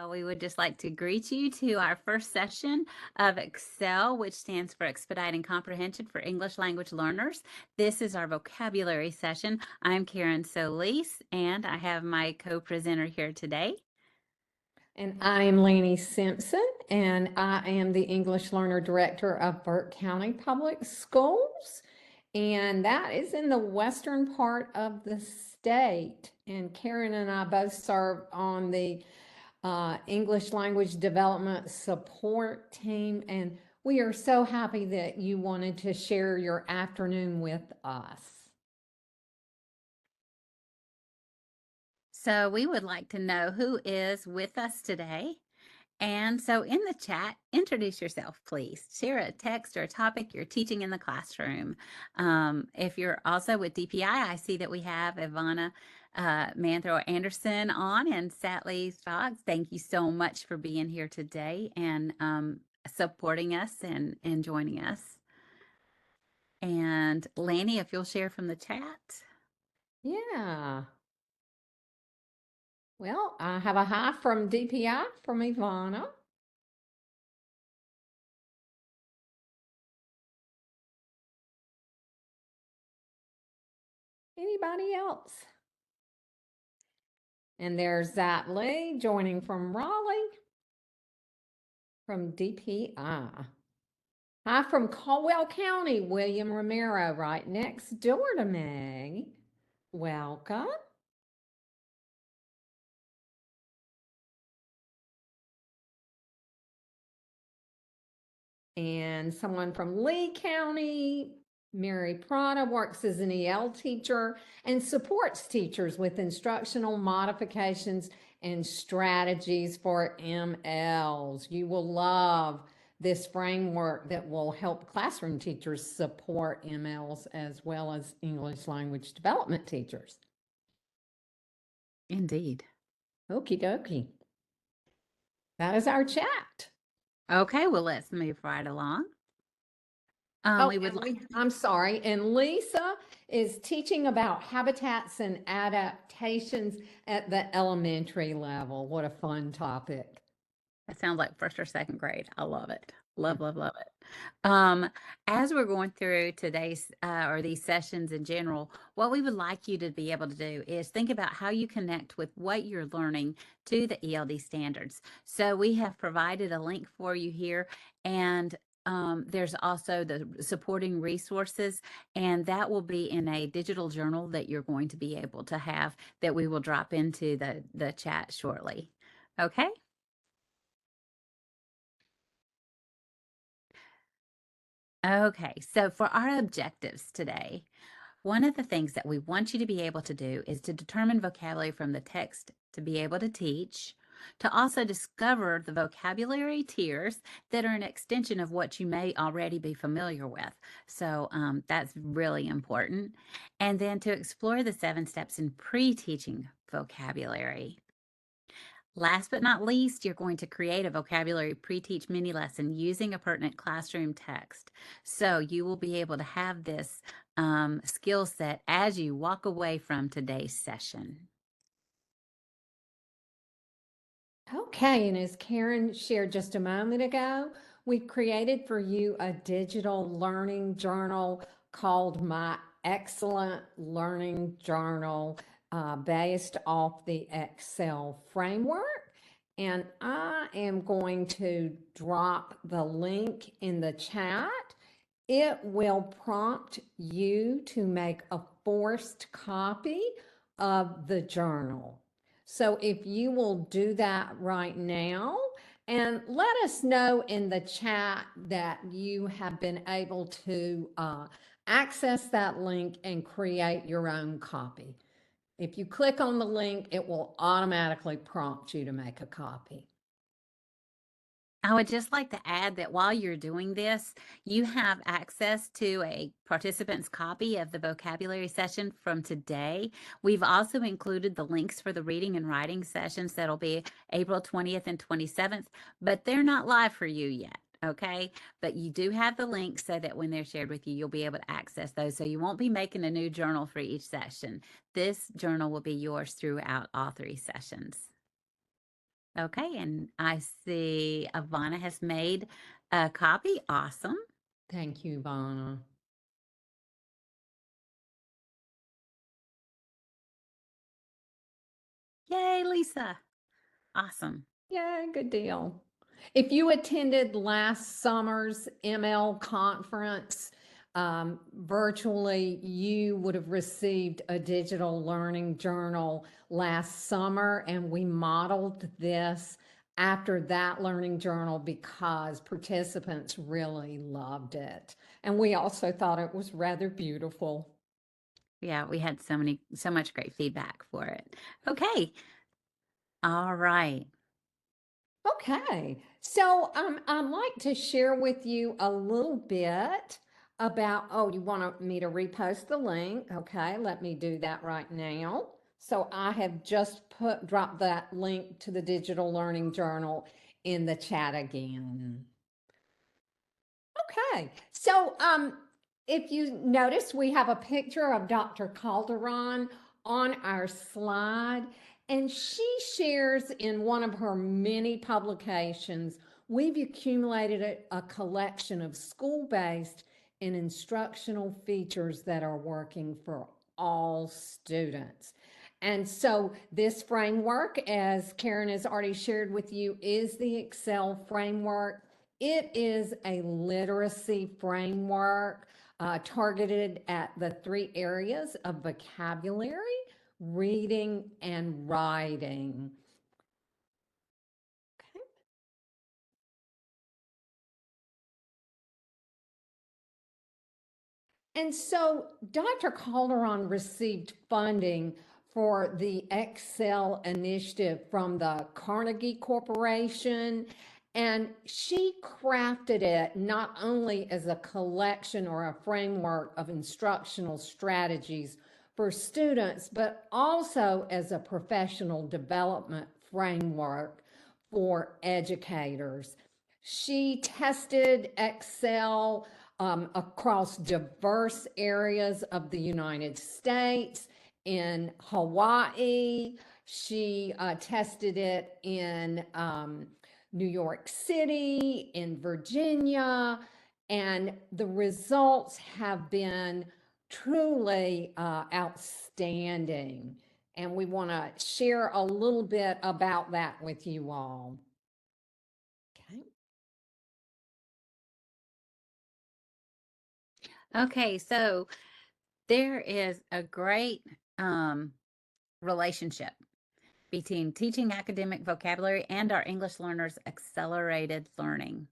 We would just like to greet you to our first session of ExCELL, which stands for Expediting Comprehension for English Language Learners. This is our vocabulary session. I'm Karen Solis, and I have my co-presenter here today. And I am Lanny Simpson, and I am the English Learner Director of Burke County Public Schools. And that is in the western part of the state. And Karen and I both serve on the English Language Development Support Team. And we are so happy that you wanted to share your afternoon with us. So we would like to know who is with us today. And so in the chat, introduce yourself, please. Share a text or a topic you're teaching in the classroom. If you're also with DPI, I see that we have Ivana Manthrow Anderson on and Sally Stoggs. Thank you so much for being here today and supporting us and joining us. And Lanny, if you'll share from the chat. Yeah. Well, I have a hi from DPI from Ivana. Anybody else? And there's Zach Lee joining from Raleigh from DPI. Hi from Caldwell County, William Romero, right next door to me. Welcome. And someone from Lee County, Mary Prada, works as an EL teacher and supports teachers with instructional modifications and strategies for MLs. You will love this framework that will help classroom teachers support MLs as well as English language development teachers. Indeed. Okie dokie. That is our chat. Okay, well, let's move right along. I'm sorry. And Lisa is teaching about habitats and adaptations at the elementary level. What a fun topic. That sounds like first or second grade. I love it. Love it. As we're going through today's or these sessions in general, what we would like you to be able to do is think about how you connect with what you're learning to the ELD standards. So we have provided a link for you here, and there's also the supporting resources, and that will be in a digital journal that you're going to be able to have that we will drop into the chat shortly. Okay. Okay, so for our objectives today, one of the things that we want you to be able to do is to determine vocabulary from the text to be able to teach, to also discover the vocabulary tiers that are an extension of what you may already be familiar with. So that's really important. And then to explore the 7 steps in pre-teaching vocabulary. Last but not least, you're going to create a vocabulary pre-teach mini lesson using a pertinent classroom text. So you will be able to have this skill set as you walk away from today's session. Okay, and as Karen shared just a moment ago, we created for you a digital learning journal called My Excellent Learning Journal based off the ExC ELL framework. And I am going to drop the link in the chat. It will prompt you to make a forced copy of the journal. So if you will do that right now, and let us know in the chat that you have been able to access that link and create your own copy. If you click on the link, it will automatically prompt you to make a copy. I would just like to add that while you're doing this, you have access to a participant's copy of the vocabulary session from today. We've also included the links for the reading and writing sessions that'll be April 20th and 27th, but they're not live for you yet. Okay, but you do have the links so that when they're shared with you, you'll be able to access those. So you won't be making a new journal for each session. This journal will be yours throughout all 3 sessions. Okay, and I see Ivana has made a copy. Awesome. Thank you, Vonna. Yay, Lisa. Awesome. Yeah, good deal. If you attended last summer's ML conference virtually, you would have received a digital learning journal last summer, and we modeled this after that learning journal because participants really loved it. And we also thought it was rather beautiful. Yeah, we had so much great feedback for it. Okay. All right. Okay, so I'd like to share with you a little bit about, oh, you want me to repost the link? Okay, let me do that right now. So I have just dropped that link to the Digital Learning Journal in the chat again. Okay, so if you notice, we have a picture of Dr. Calderon on our slide, and she shares in one of her many publications, we've accumulated a collection of school-based and instructional features that are working for all students. And so this framework, as Karen has already shared with you, is the ExC ELL framework. It is a literacy framework targeted at the three areas of vocabulary, reading, and writing. Okay. And so Dr. Calderon received funding for the ExC ELL initiative from the Carnegie Corporation. And she crafted it not only as a collection or a framework of instructional strategies for students, but also as a professional development framework for educators. She tested ExC ELL across diverse areas of the United States. In Hawaii, she tested it in New York City, in Virginia, and the results have been truly outstanding. And we want to share a little bit about that with you all. Okay. Okay, so there is a great relationship between teaching academic vocabulary and our English learners' accelerated learning.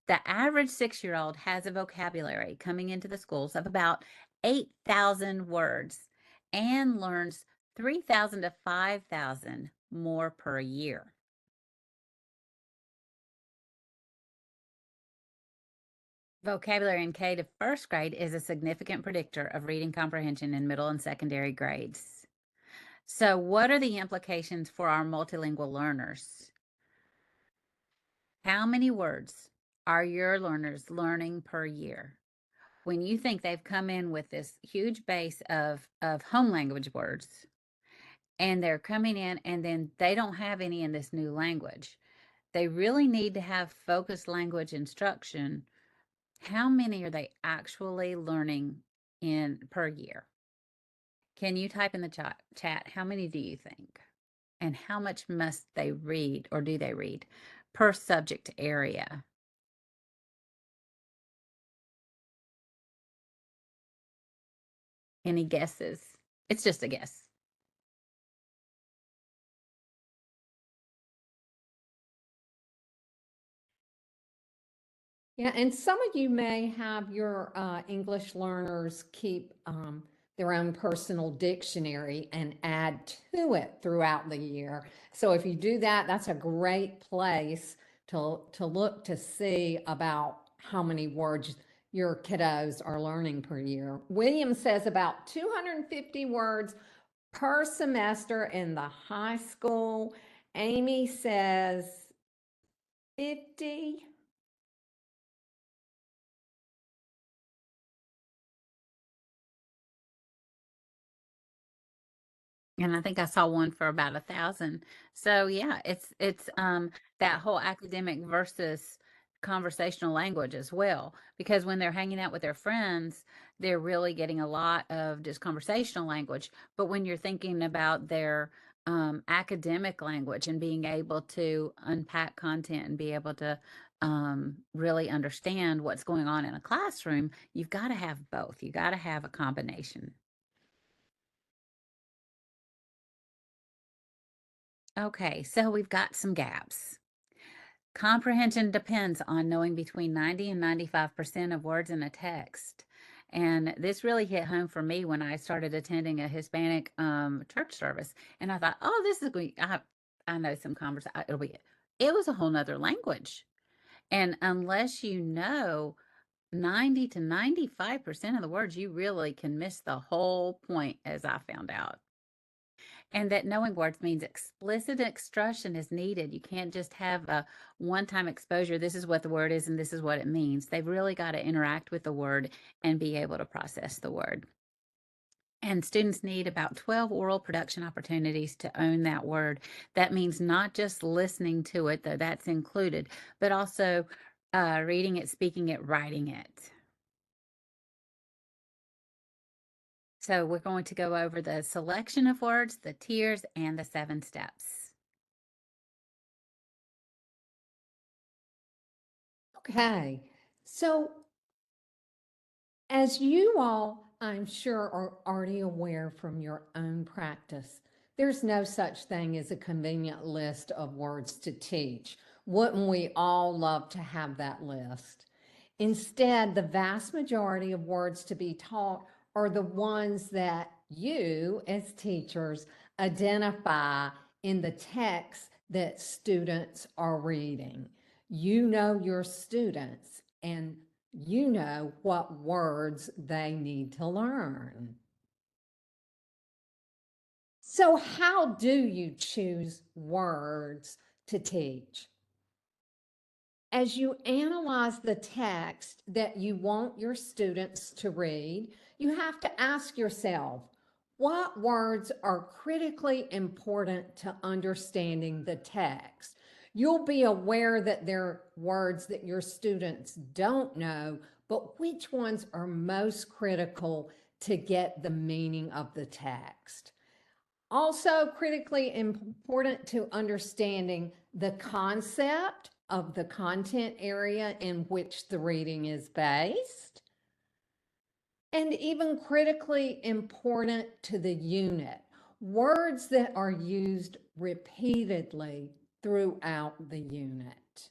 The average 6-year-old has a vocabulary coming into the schools of about 8,000 words and learns 3,000 to 5,000 more per year. Vocabulary in K to first grade is a significant predictor of reading comprehension in middle and secondary grades. So, what are the implications for our multilingual learners? How many words are your learners learning per year? When you think they've come in with this huge base of home language words, and they're coming in and then they don't have any in this new language, they really need to have focused language instruction. How many are they actually learning in per year? Can you type in the chat? How many do you think? And how much must they read, or do they read, per subject area? Any guesses? It's just a guess. Yeah, and some of you may have your English learners keep their own personal dictionary and add to it throughout the year. So if you do that, that's a great place to look to see about how many words your kiddos are learning per year. William says about 250 words per semester in the high school. Amy says 50. And I think I saw one for about 1,000. So yeah, it's that whole academic versus conversational language as well. Because when they're hanging out with their friends, they're really getting a lot of just conversational language. But when you're thinking about their academic language and being able to unpack content and be able to really understand what's going on in a classroom, you've got to have both. You got to have a combination. Okay, so we've got some gaps. Comprehension depends on knowing between 90 and 95% of words in a text. And this really hit home for me when I started attending a Hispanic church service. And I thought, oh, this is going, I know some conversation, it'll be, it was a whole nother language. And unless you know 90 to 95% of the words, you really can miss the whole point, as I found out. And that knowing words means explicit instruction is needed. You can't just have a one time exposure. This is what the word is and this is what it means. They've really got to interact with the word and be able to process the word. And students need about 12 oral production opportunities to own that word. That means not just listening to it, though that's included, but also reading it, speaking it, writing it. So we're going to go over the selection of words, the tiers, and the 7 steps. Okay, so as you all, I'm sure, are already aware from your own practice, there's no such thing as a convenient list of words to teach. Wouldn't we all love to have that list? Instead, the vast majority of words to be taught are the ones that you, as teachers, identify in the text that students are reading. You know your students and you know what words they need to learn. So, how do you choose words to teach? As you analyze the text that you want your students to read, you have to ask yourself, what words are critically important to understanding the text? You'll be aware that there are words that your students don't know, but which ones are most critical to get the meaning of the text? Also, critically important to understanding the concept of the content area in which the reading is based, and even critically important to the unit, words that are used repeatedly throughout the unit.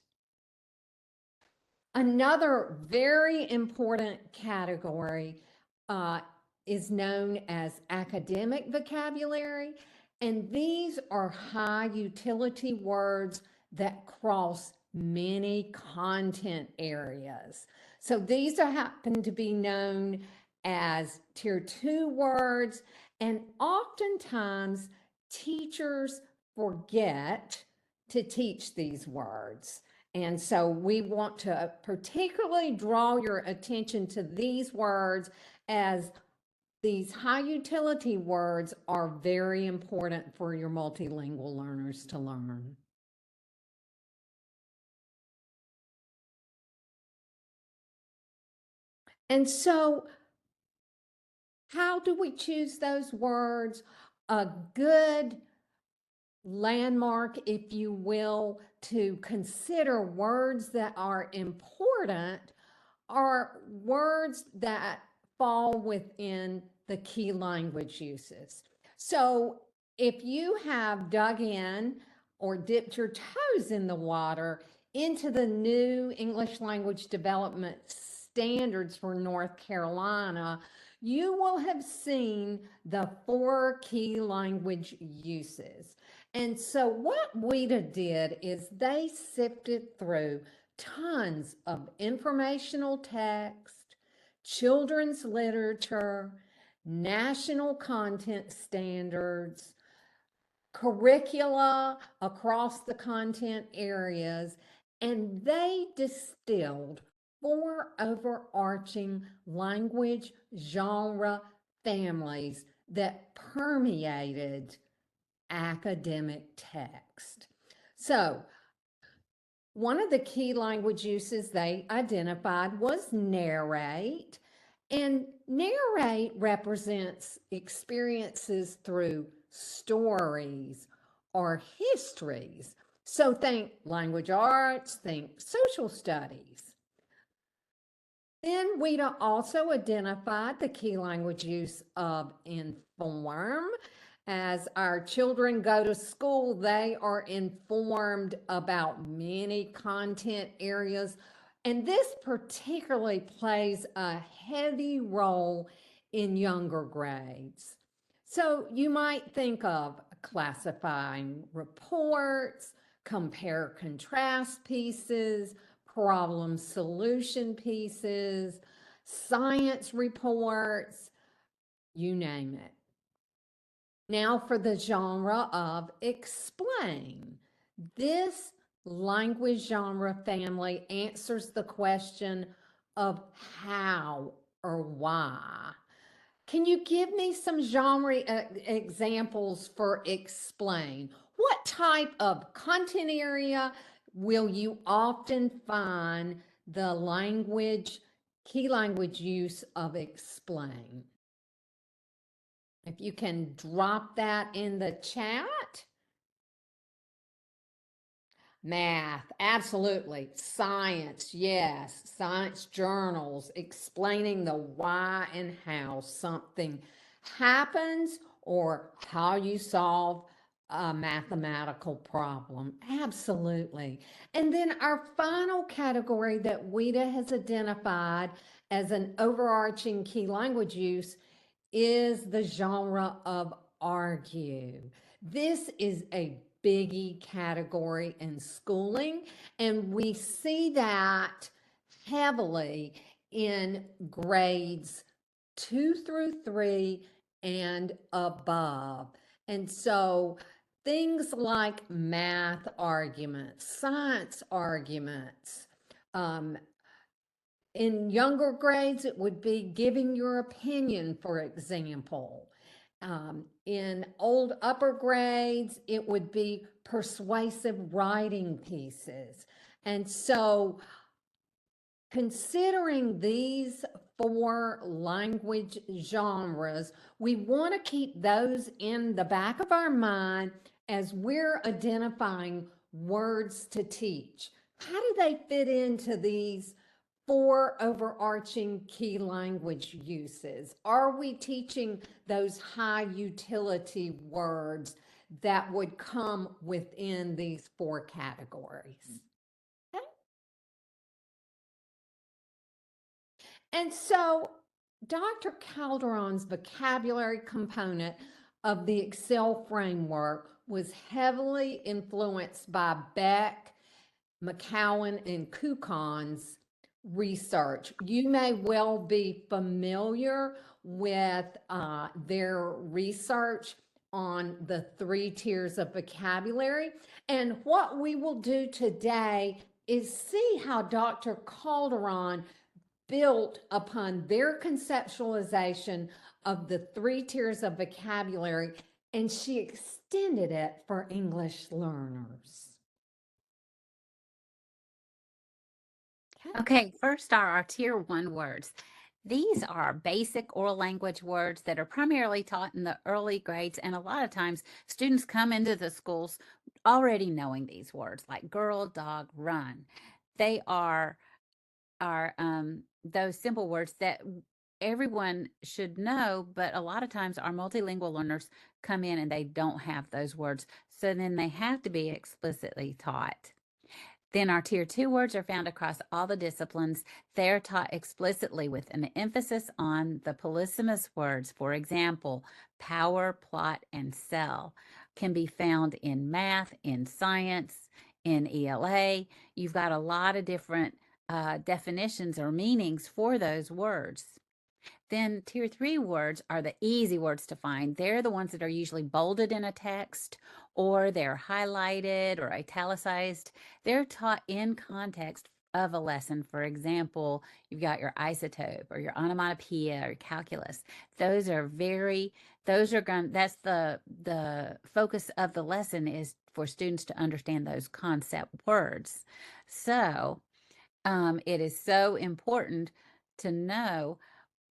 Another very important category is known as academic vocabulary, and these are high utility words that cross many content areas. So these happen to be known as tier 2 words, and oftentimes teachers forget to teach these words. And so we want to particularly draw your attention to these words, as these high utility words are very important for your multilingual learners to learn. And so, how do we choose those words? A good landmark, if you will, to consider words that are important are words that fall within the key language uses. So if you have dug in or dipped your toes in the water into the new English language development standards for North Carolina, you will have seen the 4 key language uses. And so what WIDA did is they sifted through tons of informational text, children's literature, national content standards, curricula across the content areas, and they distilled 4 overarching language genre families that permeated academic text. So, one of the key language uses they identified was narrate. And narrate represents experiences through stories or histories. So think language arts, think social studies. Then we also identified the key language use of inform. As our children go to school, they are informed about many content areas. And this particularly plays a heavy role in younger grades. So you might think of classifying reports, compare contrast pieces, problem solution pieces, science reports, you name it. Now for the genre of explain. This language genre family answers the question of how or why. Can you give me some genre examples for explain? What type of content area will you often find the key language use of explain? If you can drop that in the chat. Math, absolutely. Science, yes. Science journals explaining the why and how something happens or how you solve a mathematical problem. Absolutely. And then our final category that WIDA has identified as an overarching key language use is the genre of argue. This is a biggie category in schooling, and we see that heavily in grades 2 through 3 and above. And so things like math arguments, science arguments, in younger grades, it would be giving your opinion, for example. In old upper grades, it would be persuasive writing pieces. And so, considering these 4 language genres, we want to keep those in the back of our mind as we're identifying words to teach. How do they fit into these 4 overarching key language uses? Are we teaching those high utility words that would come within these 4 categories? Okay. And so Dr. Calderon's vocabulary component of the ExC ELL framework was heavily influenced by Beck, McCowan, and Kukan's research. You may well be familiar with their research on the 3 tiers of vocabulary. And what we will do today is see how Dr. Calderon built upon their conceptualization of the 3 tiers of vocabulary, and she extended it for English learners. Okay, first are our tier 1 words. These are basic oral language words that are primarily taught in the early grades, and a lot of times students come into the schools already knowing these words like girl, dog, run. They are those simple words that everyone should know, but a lot of times our multilingual learners come in and they don't have those words, so then they have to be explicitly taught. Then our tier 2 words are found across all the disciplines. They're taught explicitly with an emphasis on the polysemous words. For example, power, plot, and cell can be found in math, in science, in ELA. You've got a lot of different definitions or meanings for those words. Then tier 3 words are the easy words to find. They're the ones that are usually bolded in a text or they're highlighted or italicized. They're taught in context of a lesson. For example, you've got your isotope or your onomatopoeia or calculus. Those are very, those are going, that's the focus of the lesson is for students to understand those concept words. So it is so important to know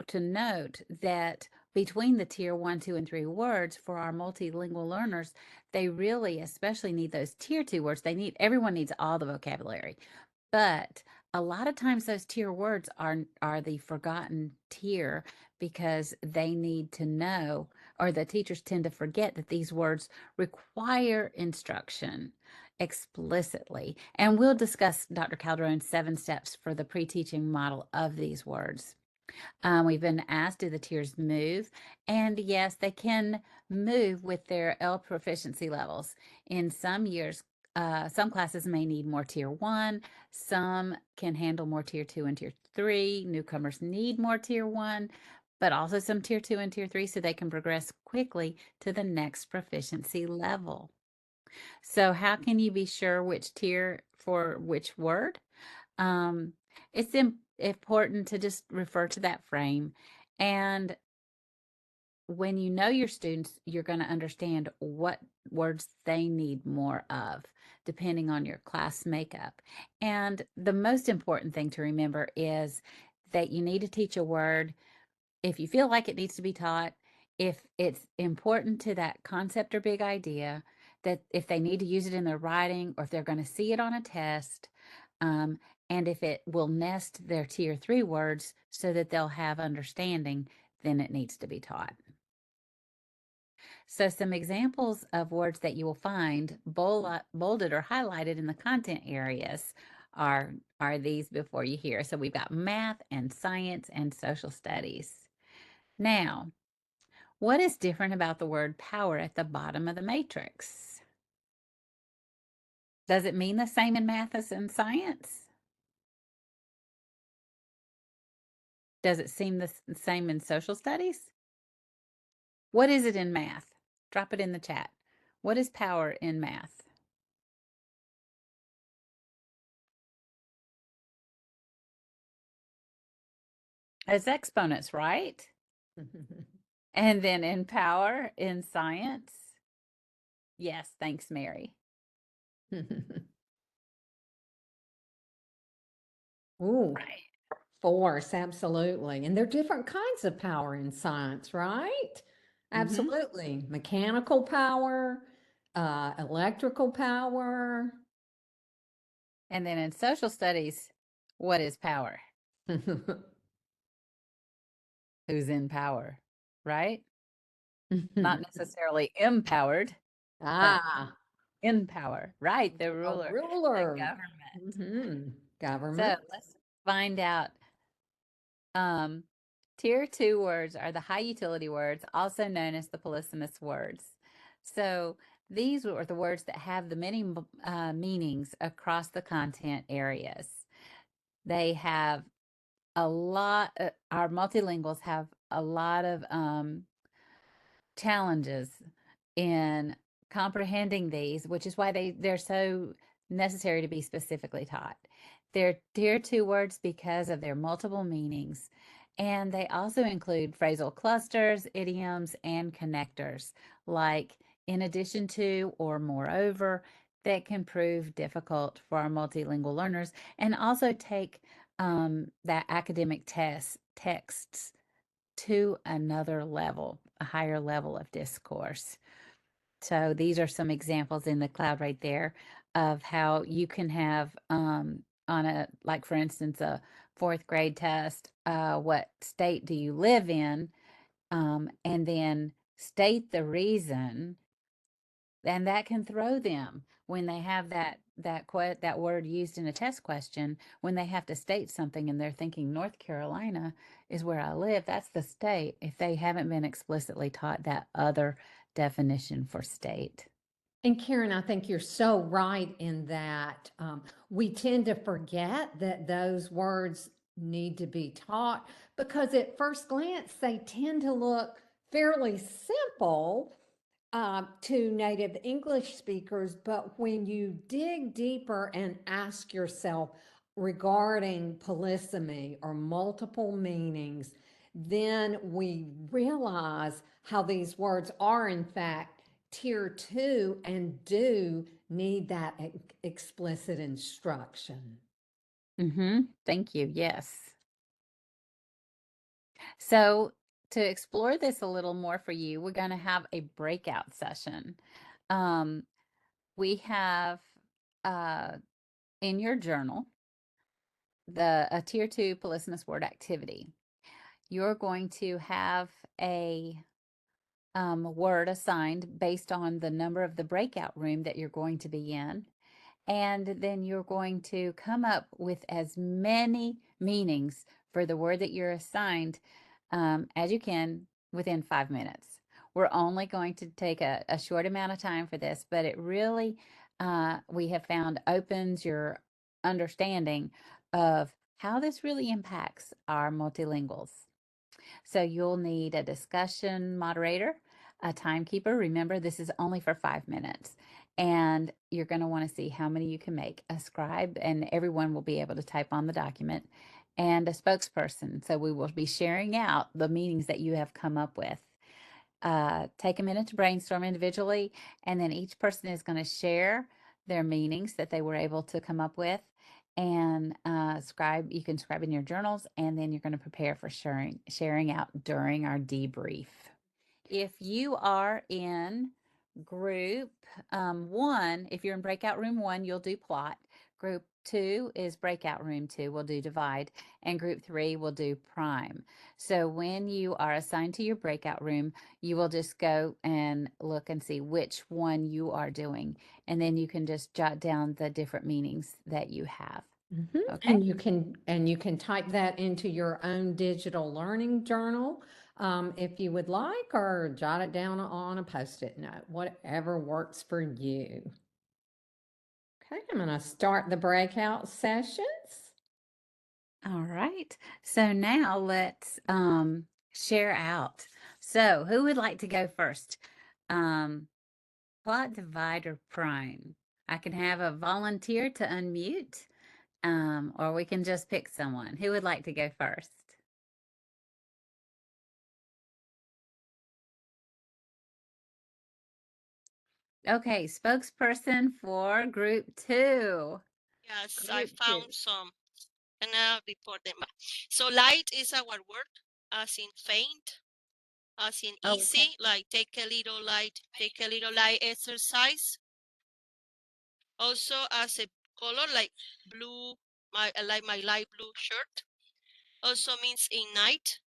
to note that between the tier 1, 2, and 3 words for our multilingual learners, they really especially need those tier 2 words. Everyone needs all the vocabulary. But a lot of times those tier words are the forgotten tier because they need to know, or the teachers tend to forget that these words require instruction explicitly. And we'll discuss Dr. Calderon's 7 steps for the pre-teaching model of these words. We've been asked, do the tiers move? And yes, they can move with their L proficiency levels. In some years, some classes may need more tier 1, some can handle more tier 2 and tier 3. Newcomers need more tier 1, but also some tier 2 and tier 3 so they can progress quickly to the next proficiency level. So, how can you be sure which tier for which word? Um, it's important to just refer to that frame. And when you know your students, you're going to understand what words they need more of, depending on your class makeup. And the most important thing to remember is that you need to teach a word if you feel like it needs to be taught, if it's important to that concept or big idea, that if they need to use it in their writing or if they're going to see it on a test, um, and if it will nest their tier 3 words so that they'll have understanding, then it needs to be taught. So, some examples of words that you will find bolded or highlighted in the content areas are these before you hear. So, we've got math and science and social studies. Now, what is different about the word power at the bottom of the matrix? Does it mean the same in math as in science? Does it seem the same in social studies? What is it in math? Drop it in the chat. What is power in math? It's exponents, right? And then in power in science? Yes, thanks, Mary. Ooh, Right. force, absolutely. And there are different kinds of power in science, right? Mm-hmm. Absolutely. Mechanical power, electrical power. And then in social studies, what is power? Who's in power, right? Not necessarily empowered, but Ah, in power, right? The a ruler, the ruler. government. Government. So let's find out. Um, tier 2 words are the high utility words, also known as the polysemous words. So these are the words that have the many meanings across the content areas. They have a lot, our multilinguals have a lot of challenges in comprehending these, which is why they're so necessary to be specifically taught. They're tier 2 words because of their multiple meanings, and they also include phrasal clusters, idioms, and connectors, like in addition to or moreover, that can prove difficult for our multilingual learners and also take that academic texts to another level, a higher level of discourse. So these are some examples in the cloud right there of how you can have on a, like for instance, a fourth grade test, what state do you live in? And then state the reason, and that can throw them when they have that word used in a test question, when they have to state something and they're thinking North Carolina is where I live, that's the state, if they haven't been explicitly taught that other definition for state. And Karen, I think you're so right in that we tend to forget that those words need to be taught because at first glance they tend to look fairly simple to native English speakers. But when you dig deeper and ask yourself, regarding polysemy or multiple meanings, then we realize how these words are in fact tier 2 and do need that explicit instruction. Thank you. Yes. So, to explore this a little more for you, we're going to have a breakout session. Um, we have uh, in your journal a tier 2 polysemous word activity. You're going to have a word assigned based on the number of the breakout room that you're going to be in. And then you're going to come up with as many meanings for the word that you're assigned as you can within 5 minutes. We're only going to take a short amount of time for this, but it really, we have found, opens your understanding of how this really impacts our multilinguals. So you'll need a discussion moderator, a timekeeper. Remember, this is only for 5 minutes. And you're going to want to see how many you can make. A scribe, and everyone will be able to type on the document, and a spokesperson. So we will be sharing out the meanings that you have come up with. Take a minute to brainstorm individually, and then each person is going to share their meanings that they were able to come up with, and you can scribe in your journals, and then you're going to prepare for sharing out during our debrief. If you are in group 1, if you're in breakout room 1, you'll do plot. Group 2 is breakout room 2, we'll do divide, and group 3 will do prime. So when you are assigned to your breakout room, you will just go and look and see which one you are doing, and then you can just jot down the different meanings that you have. Okay. And you can type that into your own digital learning journal if you would like, or jot it down on a post-it note, whatever works for you. Okay, I'm going to start the breakout sessions. All right. So now let's share out. So who would like to go first? Plot, divide, or prime? I can have a volunteer to unmute, or we can just pick someone. Who would like to go first? Okay, spokesperson for group 2. Yes, I Group 2. found some, and I'll report them back. So light is our word, as in faint, as in Oh, okay. easy, like take a little light exercise. Also as a color, like blue, like my light blue shirt. Also means in night,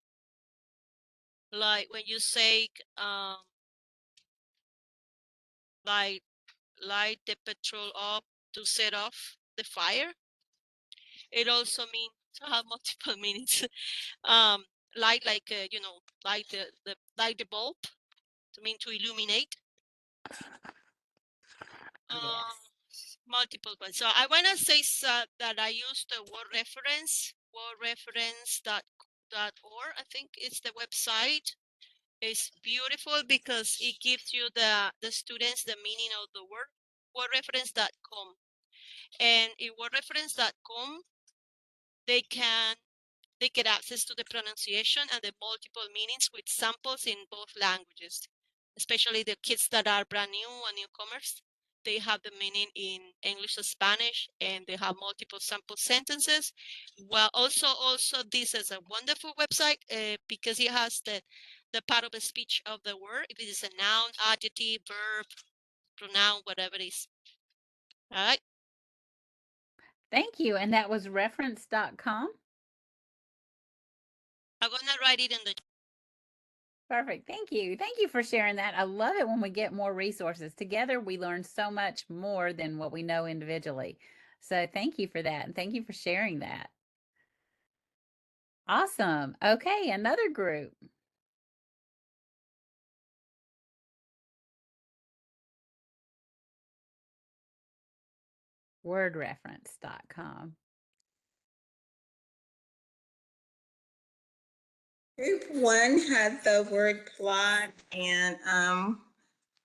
like when you say like light the petrol up to set off the fire. It also means to have multiple meanings. Light, like light the bulb, to mean to illuminate. Yes. Multiple ones. So I want to say that I used the wordreference.org. I think it's the website. It's beautiful because it gives you the students the meaning of the word. Wordreference.com. And in wordreference.com, they get access to the pronunciation and the multiple meanings with samples in both languages, especially the kids that are brand new and newcomers. They have the meaning in English or Spanish, and they have multiple sample sentences. Well, also this is a wonderful website because it has the part of the speech of the word, if it is a noun, adjective, verb, pronoun, whatever it is. All right. Thank you. And that was reference.com. I'm gonna write it in the. Perfect. Thank you. Thank you for sharing that. I love it when we get more resources. Together, we learn so much more than what we know individually. So thank you for that. And thank you for sharing that. Awesome. Okay, another group. Wordreference.com. Group 1 had the word plot, and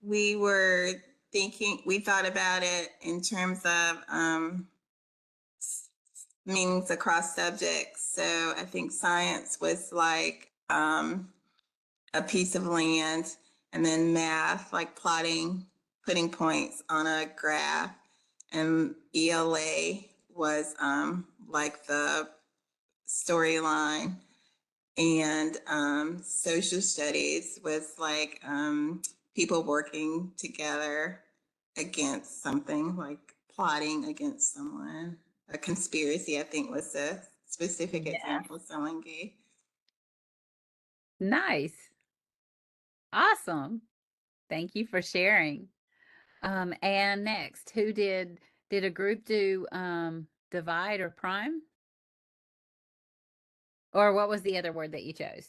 we thought about it in terms of meanings across subjects. So I think science was like a piece of land, and then math, like plotting, putting points on a graph, and ELA was like the storyline, and social studies was like people working together against something, like plotting against someone. A conspiracy, I think, was a specific Yeah. example someone gave. Nice. Awesome. Thank you for sharing. And next, who did a group do divide or prime? Or what was the other word that you chose?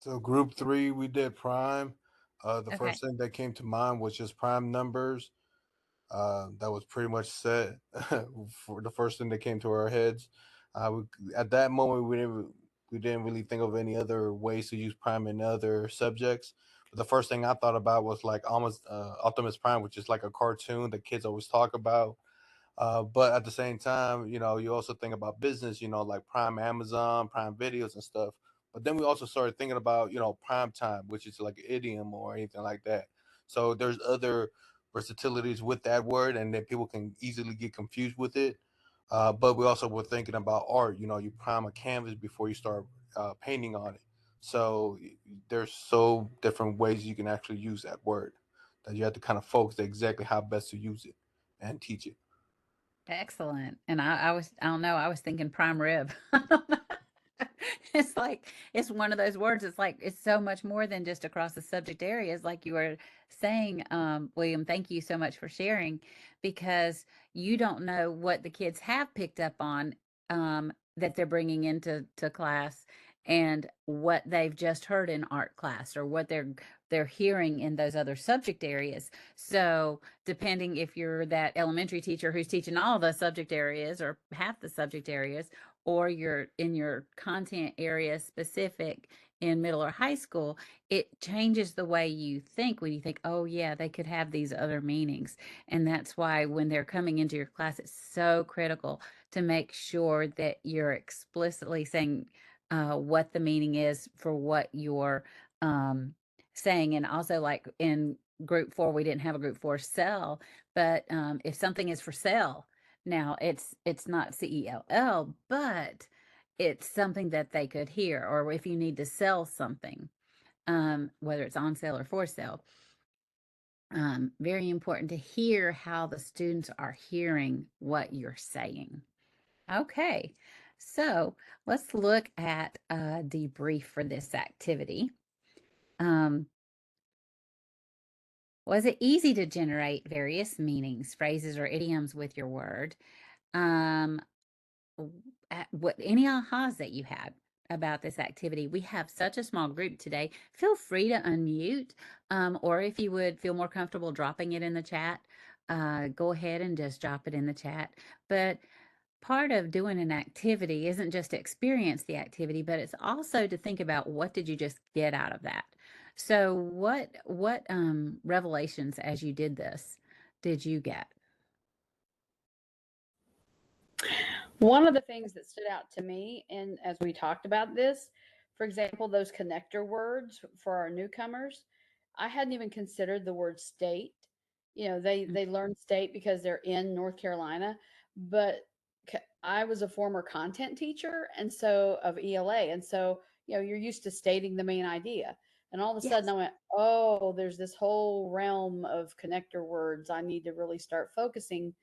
So group three, we did prime. The Okay. first thing that came to mind was just prime numbers. That was pretty much set for the first thing that came to our heads. At that moment, we didn't really think of any other ways to use prime in other subjects. But the first thing I thought about was like almost Optimus Prime, which is like a cartoon that kids always talk about. But at the same time, you also think about business, like Prime Amazon, Prime Videos and stuff. But then we also started thinking about, prime time, which is like an idiom or anything like that. So there's other versatilities with that word, and then people can easily get confused with it. But we also were thinking about art. You prime a canvas before you start painting on it. So there's so different ways you can actually use that word that you have to kind of focus exactly how best to use it and teach it. Excellent. And I don't know, I was thinking prime rib. It's like it's one of those words. It's like it's so much more than just across the subject areas, like you were saying, William. Thank you so much for sharing, because you don't know what the kids have picked up on that they're bringing into class, and what they've just heard in art class, or what they're hearing in those other subject areas. So depending if you're that elementary teacher who's teaching all the subject areas or half the subject areas, or you're in your content area specific in middle or high school, it changes the way you think when you think, oh, yeah, they could have these other meanings. And that's why when they're coming into your class, it's so critical to make sure that you're explicitly saying what the meaning is for what you're saying. And also, like in group four, we didn't have a group four sell, but if something is for sale, now it's not CELL, but it's something that they could hear. Or if you need to sell something, whether it's on sale or for sale, very important to hear how the students are hearing what you're saying. Okay, so let's look at a debrief for this activity. Um, was it easy to generate various meanings, phrases, or idioms with your word? Um, what any ahas that you had about this activity? We have such a small group today. Feel free to unmute, or if you would feel more comfortable dropping it in the chat, go ahead and just drop it in the chat. But part of doing an activity isn't just to experience the activity, but it's also to think about what did you just get out of that. So what revelations as you did this did you get? One of the things that stood out to me, and as we talked about this, for example, those connector words for our newcomers, I hadn't even considered the word state. They learn state because they're in North Carolina, but I was a former content teacher, and so of ELA, and so you're used to stating the main idea, and all of a sudden Yes. I went, oh, there's this whole realm of connector words. I need to really start focusing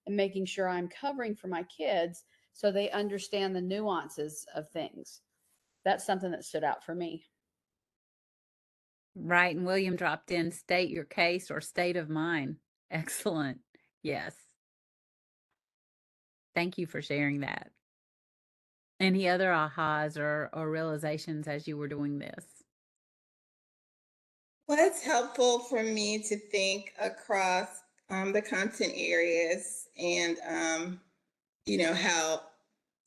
and making sure I'm covering for my kids so they understand the nuances of things. That's something that stood out for me. Right, and William dropped in state your case or state of mind. Excellent. Yes. Thank you for sharing that. Any other ahas or realizations as you were doing this? Well, it's helpful for me to think across the content areas, and how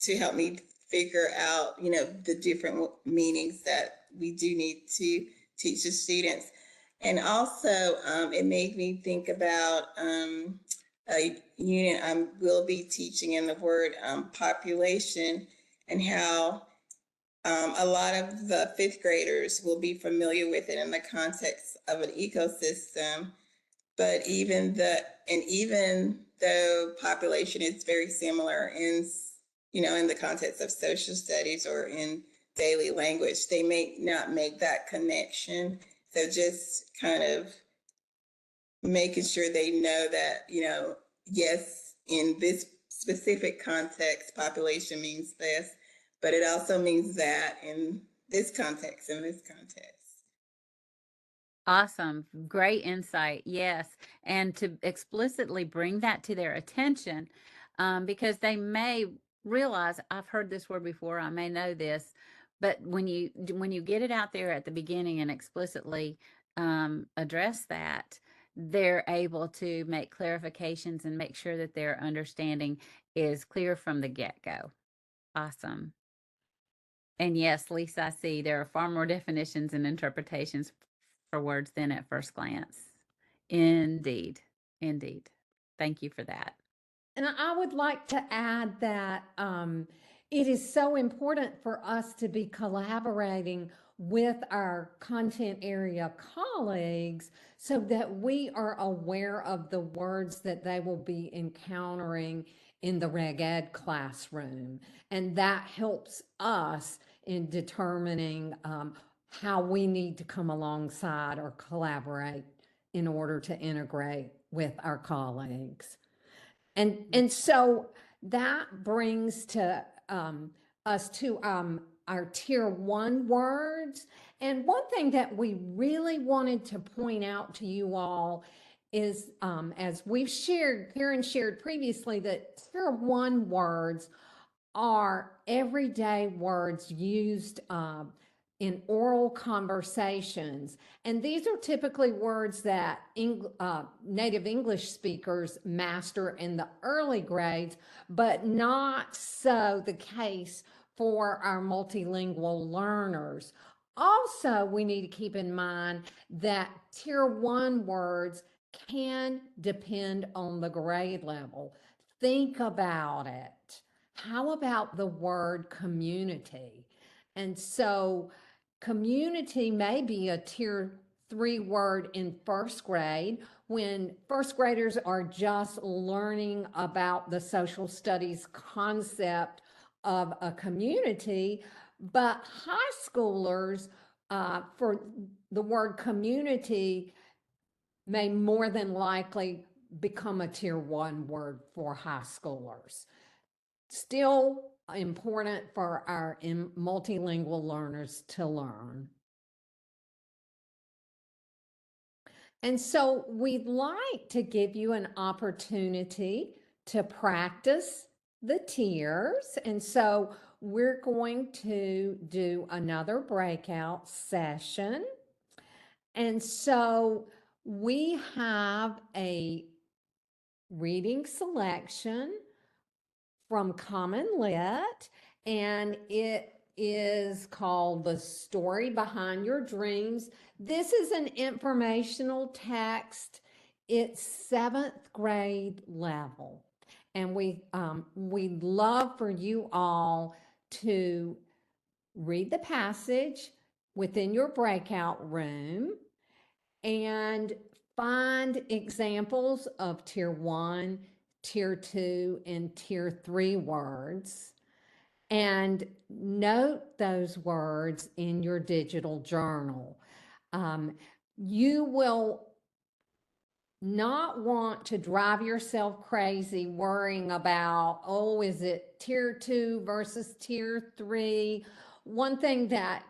to help me figure out, the different meanings that we do need to teach the students. And also, it made me think about unit will be teaching in the word population, and how a lot of the fifth graders will be familiar with it in the context of an ecosystem. But even though population is very similar in, in the context of social studies or in daily language, they may not make that connection. So just kind of making sure they know that, yes, in this specific context, population means this, but it also means that in this context, Awesome. Great insight. Yes. And to explicitly bring that to their attention, because they may realize, I've heard this word before, I may know this, but when you get it out there at the beginning and explicitly address that, they're able to make clarifications and make sure that their understanding is clear from the get-go. Awesome. And yes, Lisa, I see there are far more definitions and interpretations for words than at first glance. Indeed. Indeed. Thank you for that. And I would like to add that it is so important for us to be collaborating with our content area colleagues so that we are aware of the words that they will be encountering in the Reg Ed classroom. And that helps us in determining how we need to come alongside or collaborate in order to integrate with our colleagues. And so that brings to us to our tier 1 words. And one thing that we really wanted to point out to you all is, as we've shared, Karen shared previously, that tier 1 words are everyday words used in oral conversations. And these are typically words that native English speakers master in the early grades, but not so the case for our multilingual learners. Also, we need to keep in mind that tier 1 words can depend on the grade level. Think about it. How about the word community? And so community may be a tier 3 word in first grade when first graders are just learning about the social studies concept of a community, but high schoolers for the word community may more than likely become a tier 1 word for high schoolers. Still important for our multilingual learners to learn. And so we'd like to give you an opportunity to practice the tiers. And so we're going to do another breakout session. And so we have a reading selection from Common Lit, and it is called The Story Behind Your Dreams. This is an informational text. It's 7th grade level. And we'd love for you all to read the passage within your breakout room and find examples of tier 1, tier 2, and tier 3 words, and note those words in your digital journal. You will not want to drive yourself crazy worrying about, oh, is it tier 2 versus tier 3? One thing that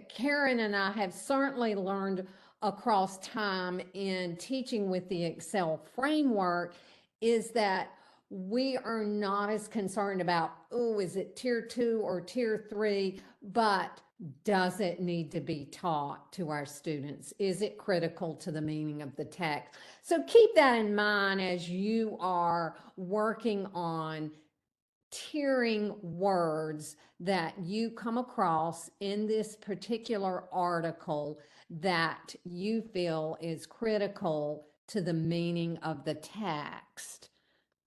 Karen and I have certainly learned across time in teaching with the ExC ELL framework is that we are not as concerned about, oh, is it tier 2 or tier 3, but does it need to be taught to our students? Is it critical to the meaning of the text? So keep that in mind as you are working on tiering words that you come across in this particular article that you feel is critical to the meaning of the text.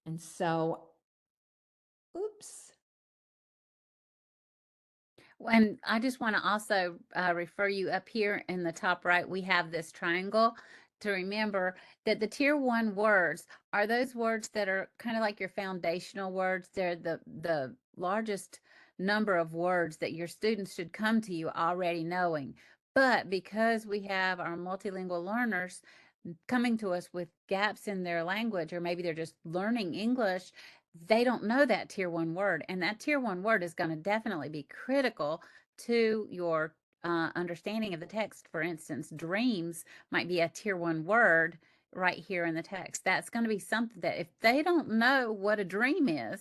And so, oops. And I just want to also refer you up here in the top right, we have this triangle to remember that the tier one words are those words that are kind of like your foundational words. They're the largest number of words that your students should come to you already knowing. But because we have our multilingual learners coming to us with gaps in their language, or maybe they're just learning English, they don't know that tier one word. And that tier one word is going to definitely be critical to your understanding of the text. For instance, dreams might be a tier one word right here in the text. That's going to be something that if they don't know what a dream is,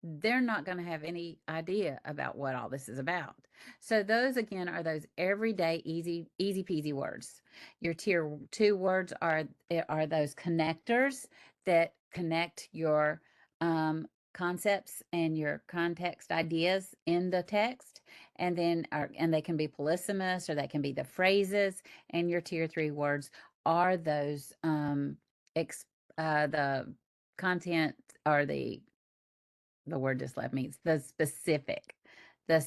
they're not going to have any idea about what all this is about. So those again are those everyday easy peasy words. Your tier two words are those connectors that connect your concepts and your context ideas in the text, and then and they can be polysemous or they can be the phrases. And your tier three words are those the content, or the word just left me, the specific to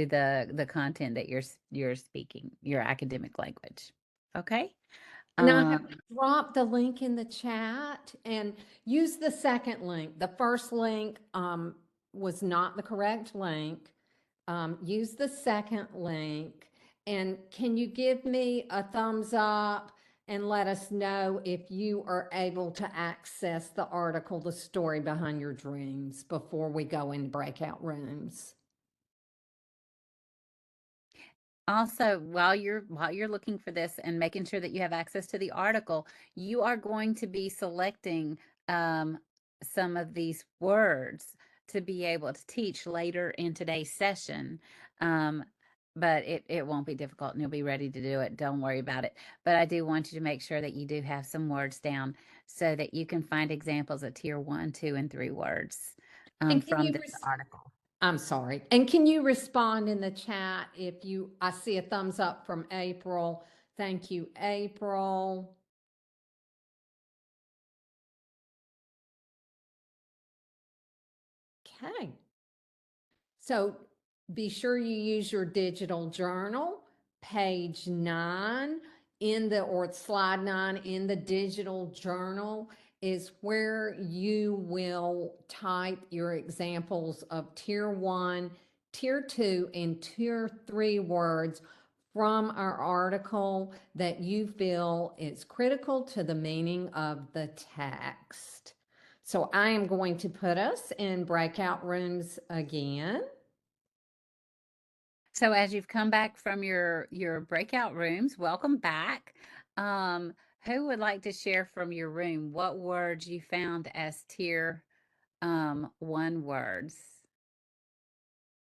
the content that you're speaking, your academic language. Okay. And I have um dropped the link in the chat, and use the second link. The first link was not the correct link. Use the second link. And can you give me a thumbs up and let us know if you are able to access the article, the story behind your dreams, before we go into breakout rooms? Also, while you're looking for this and making sure that you have access to the article, you are going to be selecting some of these words to be able to teach later in today's session. But it won't be difficult, and you'll be ready to do it. Don't worry about it. But I do want you to make sure that you do have some words down so that you can find examples of tier one, two, and three words And can from you this article. I'm sorry. And can you respond in the chat if I see a thumbs up from April. Thank you, April. Okay. So be sure you use your digital journal, page 9 or slide 9 in the digital journal is where you will type your examples of tier 1, tier 2, and tier 3 words from our article that you feel is critical to the meaning of the text. So I am going to put us in breakout rooms again. So as you've come back from your breakout rooms, welcome back. Who would like to share from your room what words you found as tier one words?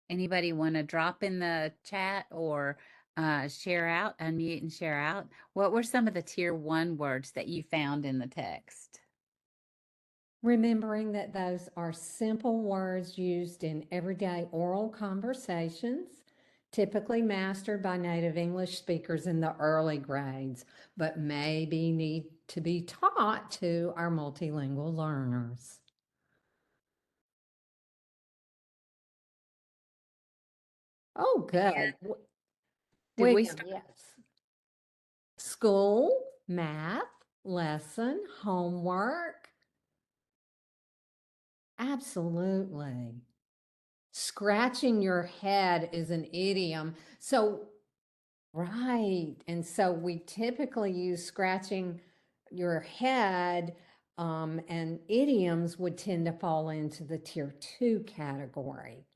Anybody want to drop in the chat or share out, unmute and share out? What were some of the tier one words that you found in the text? Remembering that those are simple words used in everyday oral conversations, typically mastered by native English speakers in the early grades, but maybe need to be taught to our multilingual learners. Oh, good. Did we William, start? yes. School, math, lesson, homework. Absolutely. Scratching your head is an idiom. So, right. And so we typically use scratching your head, and idioms would tend to fall into the tier 2 category.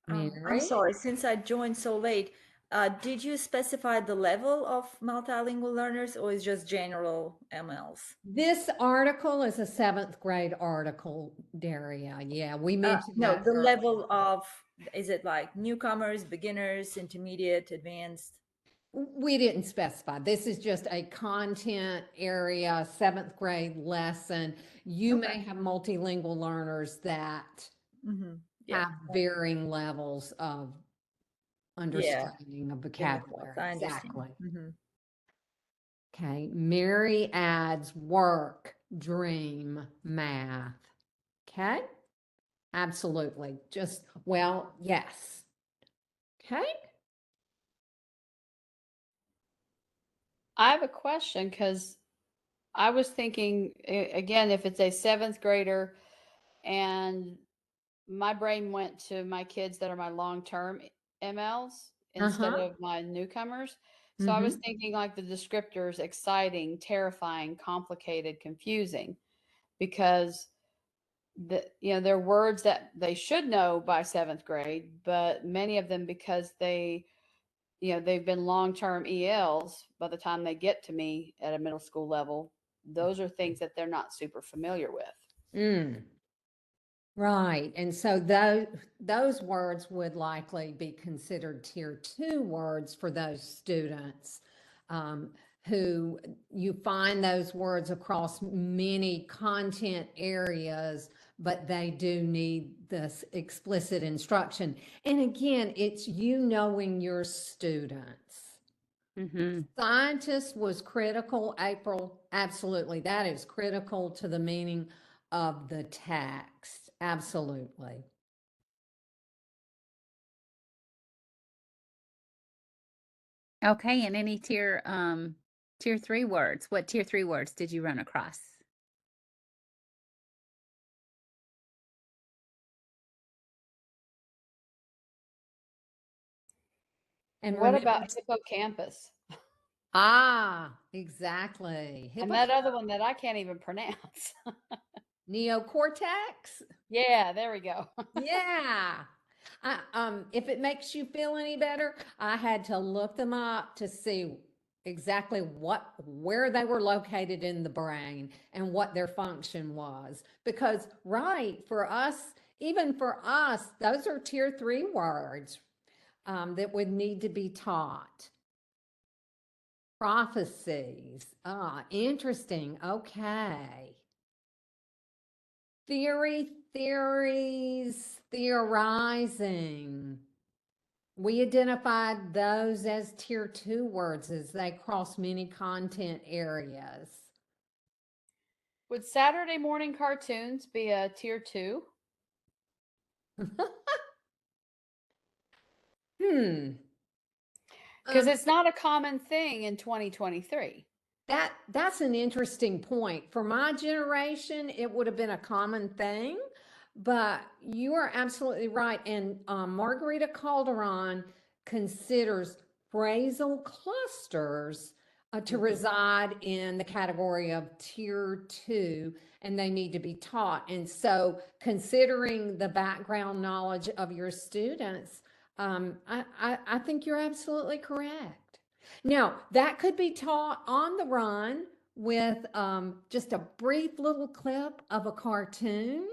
I'm Mary? sorry, since I joined so late, did you specify the level of multilingual learners or is just general MLs? This article is a 7th grade article, Daria. Yeah, we mentioned No, that the earlier. level of, is it like newcomers, beginners, intermediate, advanced? We didn't specify. This is just a content area, 7th grade lesson. You Okay. may have multilingual learners that Mm-hmm. Yeah. have varying levels of understanding of In the class, vocabulary. I understand. Exactly. Mhm. Okay. Mary adds work, dream, math. Okay. Absolutely. Just, well, yes. Okay. I have a question because I was thinking again, if it's a seventh grader and my brain went to my kids that are my long-term MLs instead Uh-huh. of my newcomers. So I was Mm-hmm. thinking like the descriptors exciting, terrifying, complicated, confusing, because they're words that they should know by seventh grade, but many of them, because they've been long-term ELs by the time they get to me at a middle school level, those are things that they're not super familiar with. Mm. Right. And so those words would likely be considered tier 2 words for those students, who you find those words across many content areas, but they do need this explicit instruction. And again, it's you knowing your students. Mm-hmm. Scientist was critical, April. Absolutely. That is critical to the meaning of the text. Absolutely. Okay, and any tier 3 words. What tier 3 words did you run across? And What remember, about hippocampus? exactly. And that other one that I can't even pronounce. Neocortex. Yeah, there we go. Yeah. If it makes you feel any better, I had to look them up to see exactly where they were located in the brain and what their function was. Because, right, for us, even for us, those are tier 3 words that would need to be taught. Prophecies. Interesting. Okay. Theories, theorizing. We identified those as tier 2 words as they cross many content areas. Would Saturday morning cartoons be a tier 2? Hmm. Because it's not a common thing in 2023. That's an interesting point. For my generation, it would have been a common thing, but you are absolutely right. And Margarita Calderon considers phrasal clusters to reside in the category of tier 2, and they need to be taught. And so, considering the background knowledge of your students, I think you're absolutely correct. Now, that could be taught on the run with just a brief little clip of a cartoon.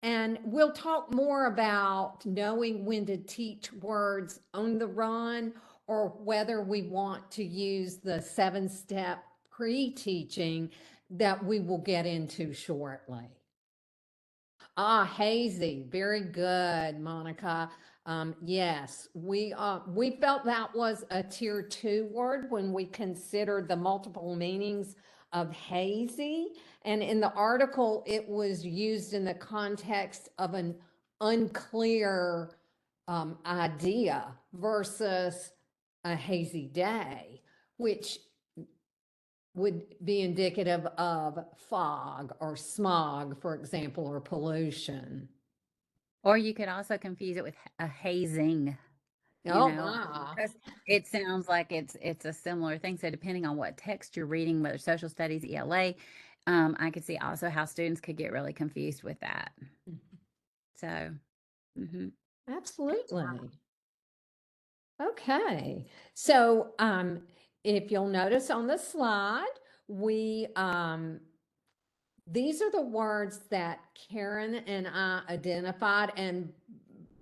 And we'll talk more about knowing when to teach words on the run, or whether we want to use the 7-step pre-teaching that we will get into shortly. Hazy. Very good, Monica. Yes, we felt that was a tier 2 word when we considered the multiple meanings of hazy. And in the article, it was used in the context of an unclear idea versus a hazy day, which would be indicative of fog or smog, for example, or pollution. Or you could also confuse it with a hazing, Oh, my. because it sounds like it's a similar thing. So depending on what text you're reading, whether social studies, ELA, I could see also how students could get really confused with that. So, Absolutely. Okay. So, if you'll notice on the slide, we these are the words that Karen and I identified, and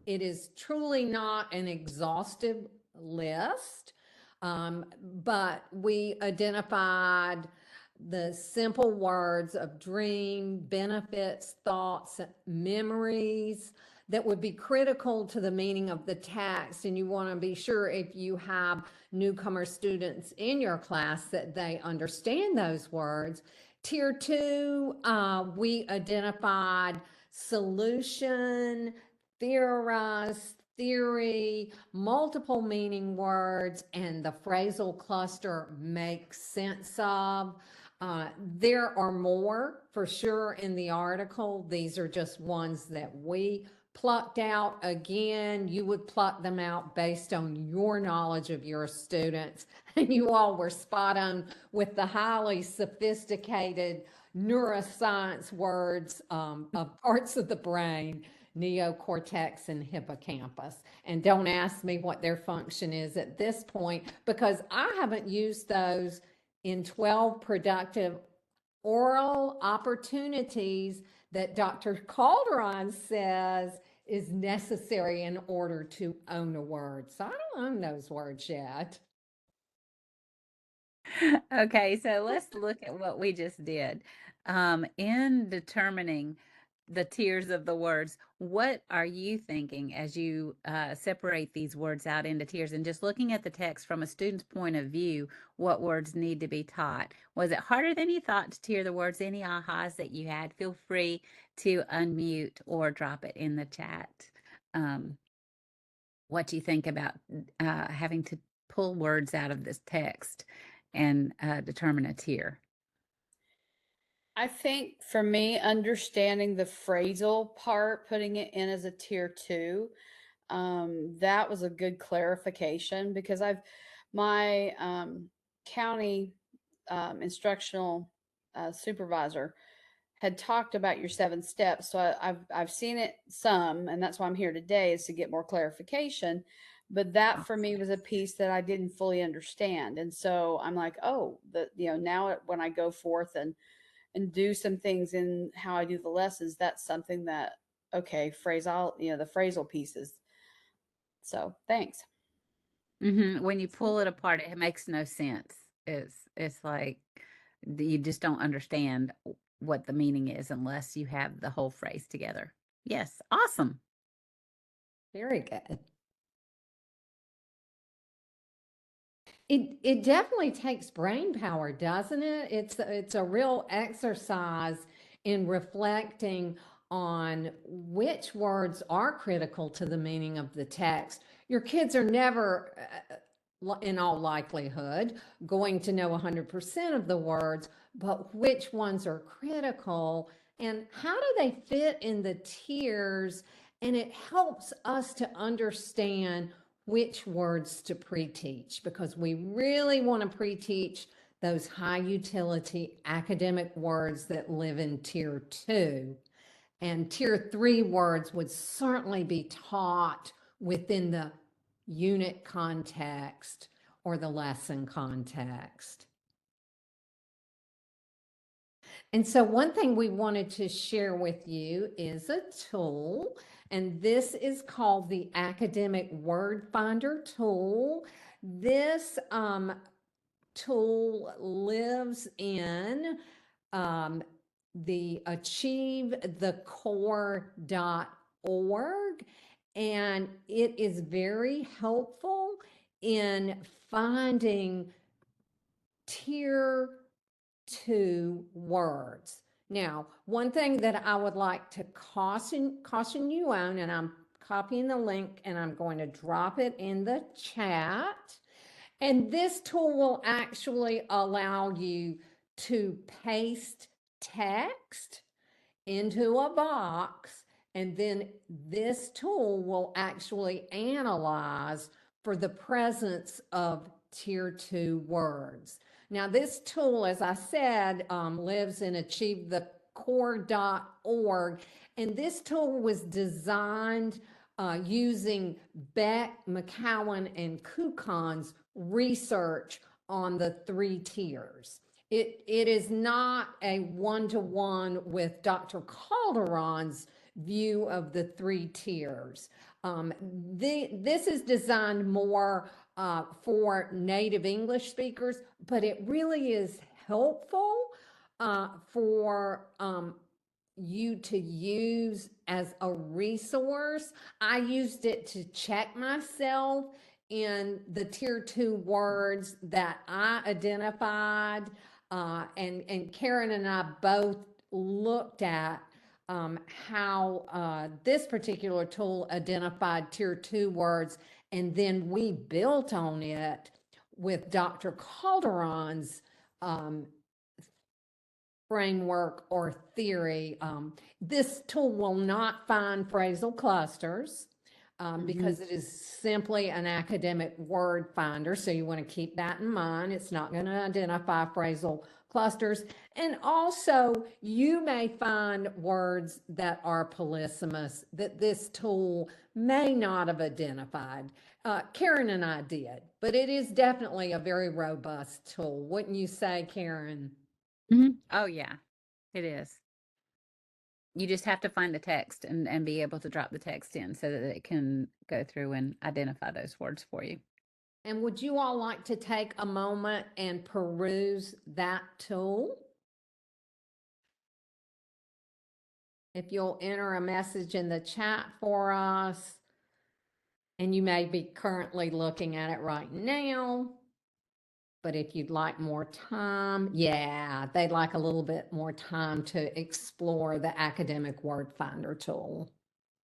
it is truly not an exhaustive list, but we identified the simple words of dream, benefits, thoughts, memories, that would be critical to the meaning of the text. And you want to be sure if you have newcomer students in your class that they understand those words. Tier 2, we identified solution, theorize, theory, multiple meaning words, and the phrasal cluster makes sense of. There are more for sure in the article. These are just ones that we plucked out. Again, you would pluck them out based on your knowledge of your students. And you all were spot on with the highly sophisticated neuroscience words of parts of the brain, neocortex and hippocampus. And don't ask me what their function is at this point, because I haven't used those in 12 productive oral opportunities that Dr. Calderon says is necessary in order to own a word. So I don't own those words yet. Okay, so let's look at what we just did. In determining the tiers of the words, what are you thinking as you separate these words out into tiers and just looking at the text from a student's point of view, what words need to be taught? Was it harder than you thought to tier the words? Any ahas that you had? Feel free to unmute or drop it in the chat. What you think about having to pull words out of this text and determine a tier. I think for me, understanding the phrasal part, putting it in as a tier 2, that was a good clarification, because my county instructional supervisor had talked about your 7 steps. So I've seen it some, and that's why I'm here today, is to get more clarification. But that for me was a piece that I didn't fully understand. And so I'm like, oh, now when I go forth and do some things in how I do the lessons, that's something that, okay, phrasal, the phrasal pieces. So thanks. When you pull it apart, it makes no sense. It's like you just don't understand what the meaning is unless you have the whole phrase together. Yes, awesome. Very good. It definitely takes brain power, doesn't it? It's a real exercise in reflecting on which words are critical to the meaning of the text. Your kids are never, in all likelihood, going to know 100% of the words, but which ones are critical and how do they fit in the tiers? And it helps us to understand which words to pre-teach, because we really want to pre-teach those high utility academic words that live in tier 2. And tier 3 words would certainly be taught within the unit context or the lesson context. And so one thing we wanted to share with you is a tool, and this is called the Academic Word Finder tool. This tool lives in the achievethecore.org, and it is very helpful in finding tier 2 words. Now, one thing that I would like to caution you on, and I'm copying the link and I'm going to drop it in the chat. And this tool will actually allow you to paste text into a box, and then this tool will actually analyze for the presence of tier 2 words. Now, this tool, as I said, lives in achievethecore.org, and this tool was designed using Beck, McCowan, and Kukon's research on the 3 tiers. It is not a one-to-one with Dr. Calderon's view of the 3 tiers. This is designed more for native English speakers, but it really is helpful for you to use as a resource. I used it to check myself in the tier 2 words that I identified. And Karen and I both looked at how this particular tool identified tier 2 words, and then we built on it with Dr. Calderon's framework or theory. This tool will not find phrasal clusters because it is simply an academic word finder. So you want to keep that in mind. It's not going to identify phrasal clusters. And also, you may find words that are polysemous that this tool may not have identified. Karen and I did, but it is definitely a very robust tool. Wouldn't you say, Karen? Oh, yeah, it is. You just have to find the text and be able to drop the text in so that it can go through and identify those words for you. And would you all like to take a moment and peruse that tool? If you'll enter a message in the chat for us, and you may be currently looking at it right now, but if you'd like more time, yeah, they'd like a little bit more time to explore the academic word finder tool.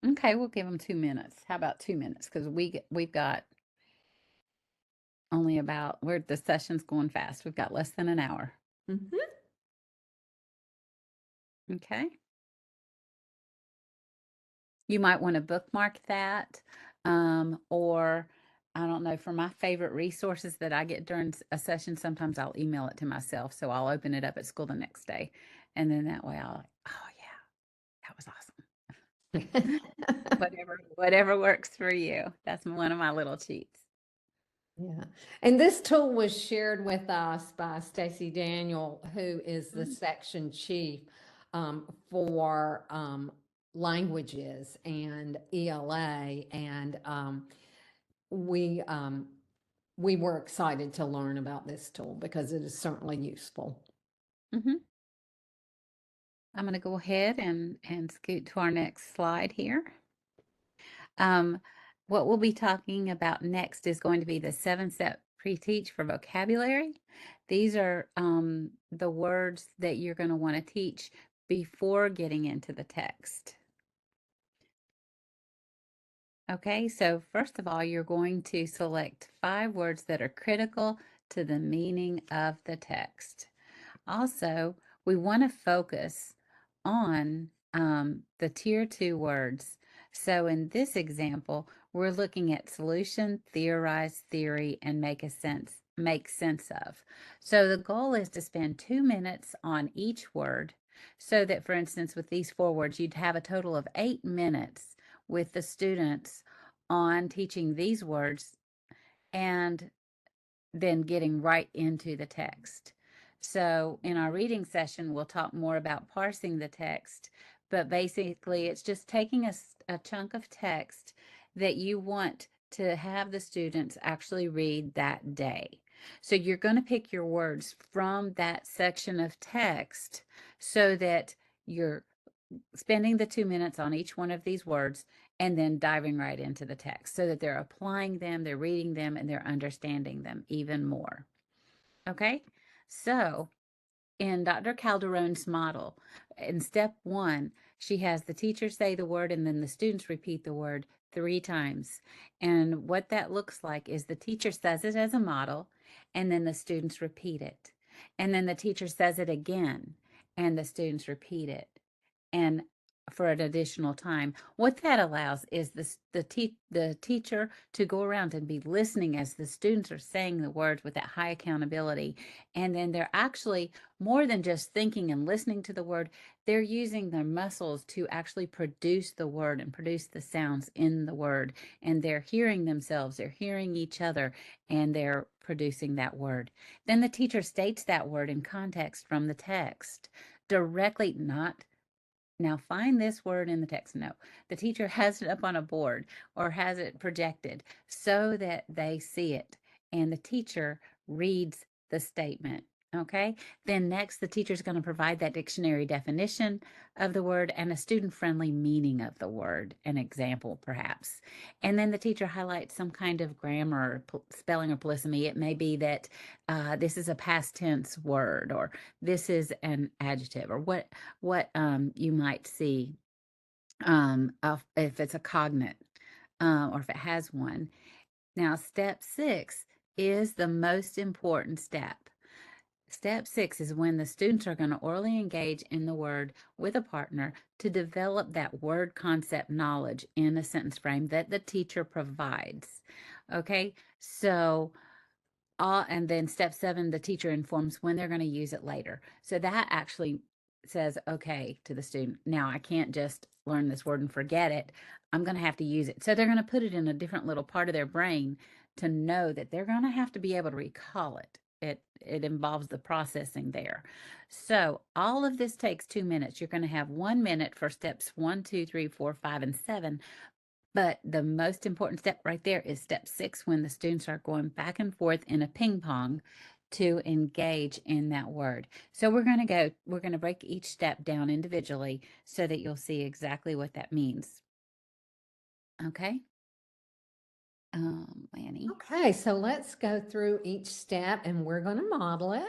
Okay, we'll give them 2 minutes. How about 2 minutes? Because we've got only about the session's going fast. We've got less than an hour. Mm-hmm. Okay. You might want to bookmark that, or I don't know, for my favorite resources that I get during a session, sometimes I'll email it to myself. So I'll open it up at school the next day. And then that way oh yeah, that was awesome. Whatever works for you. That's one of my little cheats. Yeah, and this tool was shared with us by Stacy Daniel, who is the section chief for languages and ELA, and we were excited to learn about this tool because it is certainly useful. I'm going to go ahead and scoot to our next slide here. What we'll be talking about next is going to be the 7-step pre-teach for vocabulary. These are the words that you're going to want to teach before getting into the text. Okay, so first of all, you're going to select 5 words that are critical to the meaning of the text. Also, we want to focus on the tier 2 words. So in this example, we're looking at solution, theorize, theory, and make sense of. So the goal is to spend 2 minutes on each word, so that, for instance, with these 4 words, you'd have a total of 8 minutes with the students on teaching these words and then getting right into the text. So in our reading session, we'll talk more about parsing the text, but basically it's just taking a chunk of text that you want to have the students actually read that day. So you're going to pick your words from that section of text so that you're spending the 2 minutes on each one of these words and then diving right into the text so that they're applying them, they're reading them, and they're understanding them even more. Okay, so in Dr. Calderon's model, in step 1, she has the teacher say the word and then the students repeat the word 3 times. And what that looks like is the teacher says it as a model, and then the students repeat it. And then the teacher says it again, and the students repeat it. And for an additional time. What that allows is the teacher to go around and be listening as the students are saying the words with that high accountability. And then they're actually more than just thinking and listening to the word, they're using their muscles to actually produce the word and produce the sounds in the word. And they're hearing themselves, they're hearing each other, and they're producing that word. Then the teacher states that word in context from the text, directly, not now find this word in the text. No, the teacher has it up on a board or has it projected so that they see it. And the teacher reads the statement Okay, then next the teacher is going to provide that dictionary definition of the word and a student-friendly meaning of the word, an example perhaps. And then the teacher highlights some kind of grammar, spelling, or polysemy. It may be that this is a past tense word, or this is an adjective, or what you might see if it's a cognate or if it has one. Now, step 6 is the most important step. Step 6 is when the students are going to orally engage in the word with a partner to develop that word concept knowledge in a sentence frame that the teacher provides. Okay, so and then step 7, the teacher informs when they're going to use it later. So that actually says, okay, to the student, now I can't just learn this word and forget it. I'm going to have to use it. So they're going to put it in a different little part of their brain to know that they're going to have to be able to recall it. It involves the processing there. So all of this takes 2 minutes. You're going to have 1 minute for steps 1, 2, 3, 4, 5, and 7. But the most important step right there is step 6, when the students are going back and forth in a ping pong to engage in that word. So we're going to break each step down individually so that you'll see exactly what that means. Okay. Lanny. Okay, so let's go through each step and we're going to model it.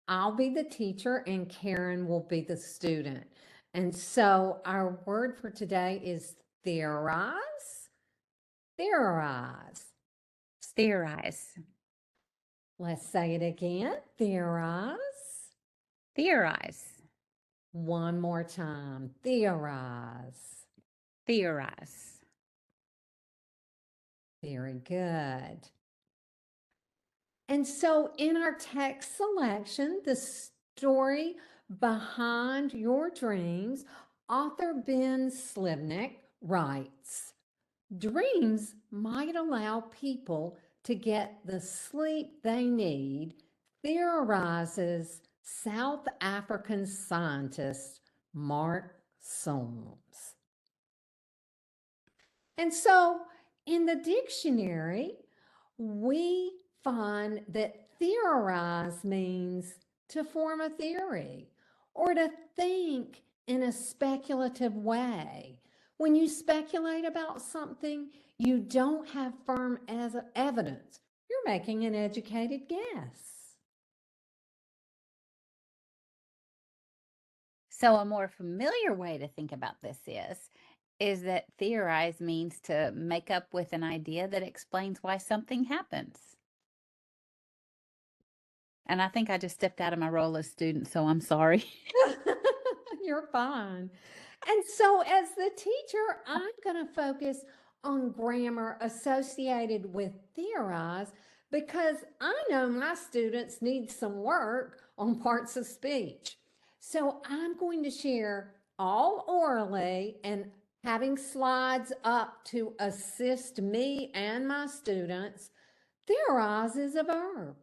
I'll be the teacher and Karen will be the student. And so our word for today is theorize. Theorize. Theorize. Let's say it again. Theorize. Theorize. One more time. Theorize. Theorize. Very good. And so in our text selection, the story behind your dreams, author Ben Slivnik writes, dreams might allow people to get the sleep they need, theorizes South African scientist Mark Solms. And so in the dictionary, we find that theorize means to form a theory or to think in a speculative way. When you speculate about something, you don't have firm evidence. You're making an educated guess. So a more familiar way to think about this is that theorize means to make up with an idea that explains why something happens. And I think I just stepped out of my role as student, so I'm sorry. You're fine. And so as the teacher, I'm going to focus on grammar associated with theorize because I know my students need some work on parts of speech. So I'm going to share all orally and having slides up to assist me and my students. Theorize is a verb.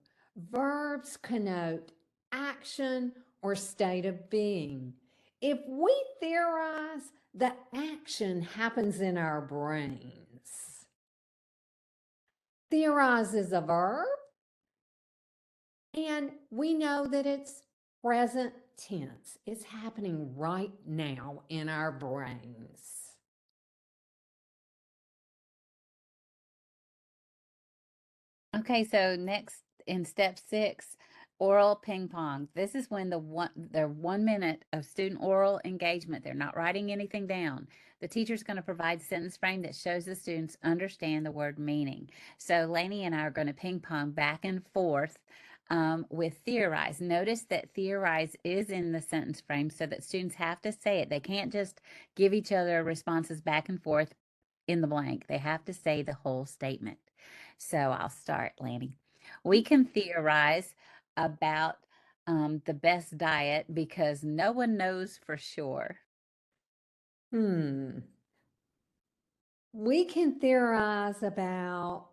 Verbs connote action or state of being. If we theorize, the action happens in our brains. Theorize is a verb, and we know that it's present tense. It's happening right now in our brains. Okay, so next in step 6, oral ping pong. This is when their 1 minute of student oral engagement. They're not writing anything down. The teacher's going to provide sentence frame that shows the students understand the word meaning. So Lainey and I are going to ping pong back and forth with theorize. Notice that theorize is in the sentence frame so that students have to say it. They can't just give each other responses back and forth in the blank. They have to say the whole statement. So I'll start, Lanny. We can theorize about the best diet because no one knows for sure. We can theorize about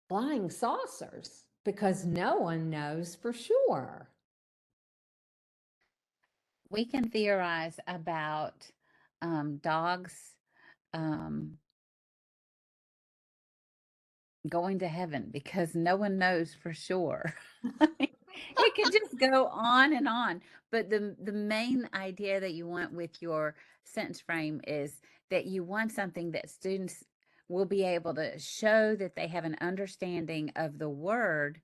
flying saucers because no one knows for sure. We can theorize about dogs going to heaven because no one knows for sure. It could just go on and on. But the main idea that you want with your sentence frame is that you want something that students will be able to show that they have an understanding of the word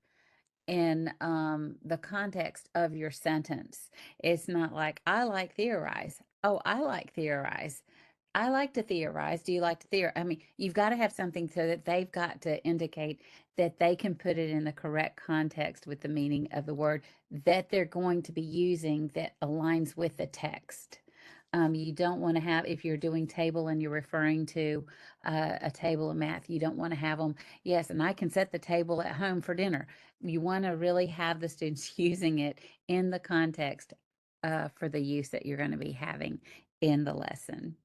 in the context of your sentence. It's not like, I like theorize. Oh, I like theorize. I like to theorize. Do you like to theorize? I mean, you've got to have something so that they've got to indicate that they can put it in the correct context with the meaning of the word that they're going to be using that aligns with the text. You don't want to have, if you're doing table and you're referring to a table of math, you don't want to have them, yes, and I can set the table at home for dinner. You want to really have the students using it in the context for the use that you're going to be having in the lesson.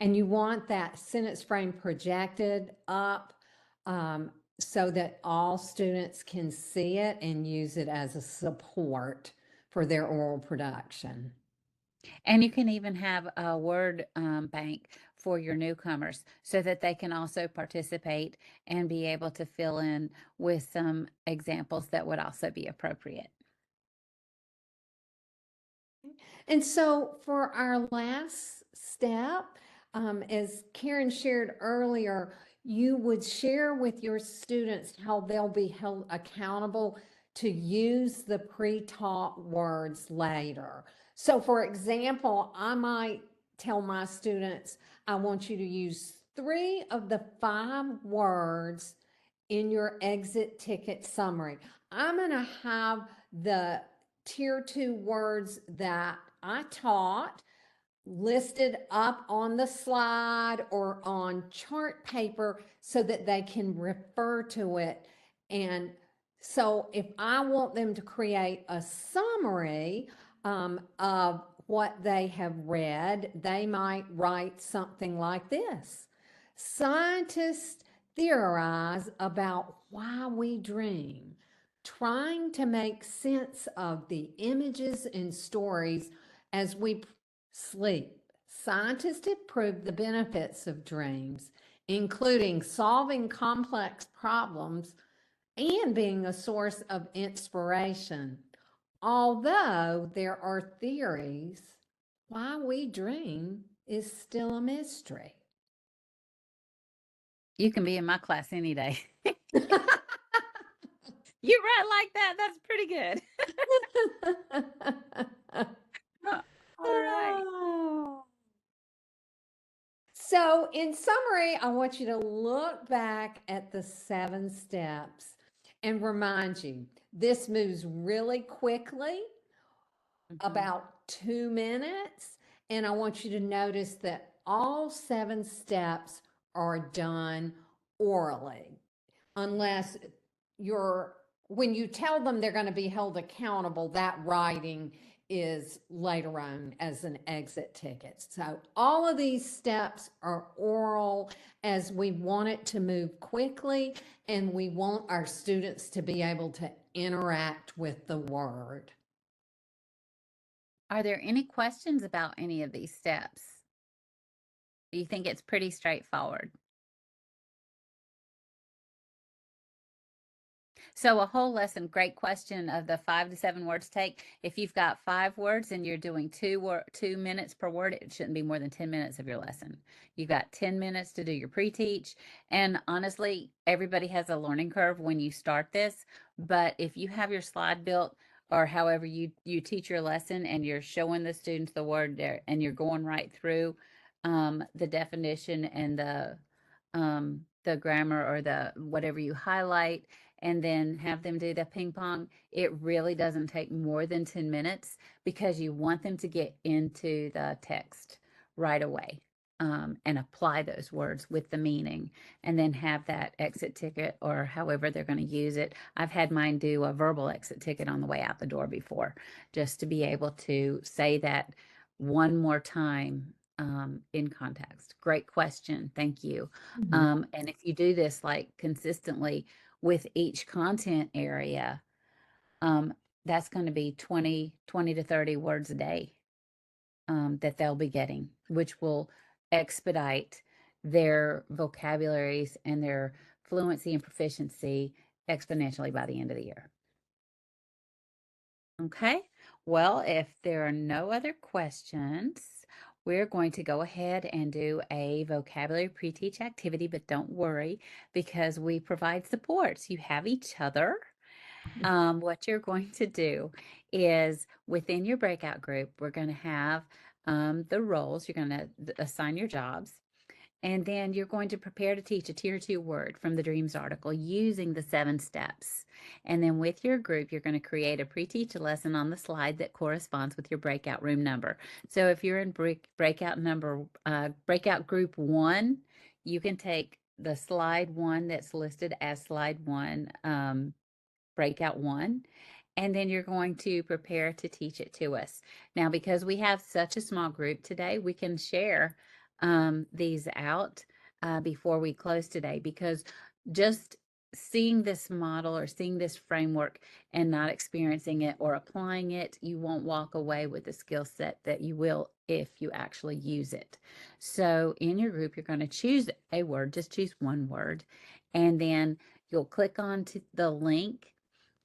And you want that sentence frame projected up so that all students can see it and use it as a support for their oral production. And you can even have a word bank for your newcomers so that they can also participate and be able to fill in with some examples that would also be appropriate. And so for our last step, as Karen shared earlier, you would share with your students how they'll be held accountable to use the pre-taught words later. So for example, I might tell my students, I want you to use 3 of the 5 words in your exit ticket summary. I'm going to have the tier 2 words that I taught listed up on the slide or on chart paper so that they can refer to it. And so if I want them to create a summary of what they have read, they might write something like this. Scientists theorize about why we dream, trying to make sense of the images and stories as we sleep. Scientists have proved the benefits of dreams, including solving complex problems and being a source of inspiration. Although there are theories, why we dream is still a mystery. You can be in my class any day. You write like that. That's pretty good. All right. So, in summary, I want you to look back at the 7 steps and remind you this moves really quickly, about 2 minutes. And I want you to notice that all 7 steps are done orally, unless you're, when you tell them they're going to be held accountable, that writing is later on as an exit ticket. So all of these steps are oral as we want it to move quickly and we want our students to be able to interact with the word. Are there any questions about any of these steps? Do you think it's pretty straightforward? So a whole lesson, great question of the 5 to 7 words take. If you've got 5 words and you're doing 2 minutes per word, it shouldn't be more than 10 minutes of your lesson. You've got 10 minutes to do your pre-teach. And honestly, everybody has a learning curve when you start this. But if you have your slide built or however you teach your lesson and you're showing the students the word there and you're going right through the definition and the grammar or the whatever you highlight, and then have them do the ping pong, it really doesn't take more than 10 minutes because you want them to get into the text right away and apply those words with the meaning and then have that exit ticket or however they're going to use it. I've had mine do a verbal exit ticket on the way out the door before, just to be able to say that one more time in context. Great question. Thank you. And if you do this like consistently with each content area, that's going to be 20 to 30 words a day that they'll be getting, which will expedite their vocabularies and their fluency and proficiency exponentially by the end of the year. Okay. Well, if there are no other questions, we're going to go ahead and do a vocabulary pre-teach activity, but don't worry because we provide supports. You have each other. What you're going to do is within your breakout group, we're going to have the roles. You're going to assign your jobs. And then you're going to prepare to teach a tier 2 word from the Dreams article using the 7 steps. And then with your group, you're going to create a pre-teach lesson on the slide that corresponds with your breakout room number. So if you're in breakout group 1, you can take the slide 1 that's listed as slide 1, breakout 1, and then you're going to prepare to teach it to us. Now, because we have such a small group today, we can share these out before we close today, because just seeing this model or seeing this framework and not experiencing it or applying it, you won't walk away with the skill set that you will if you actually use it. So in your group, you're going to choose a word, just choose one word, and then you'll click on to the link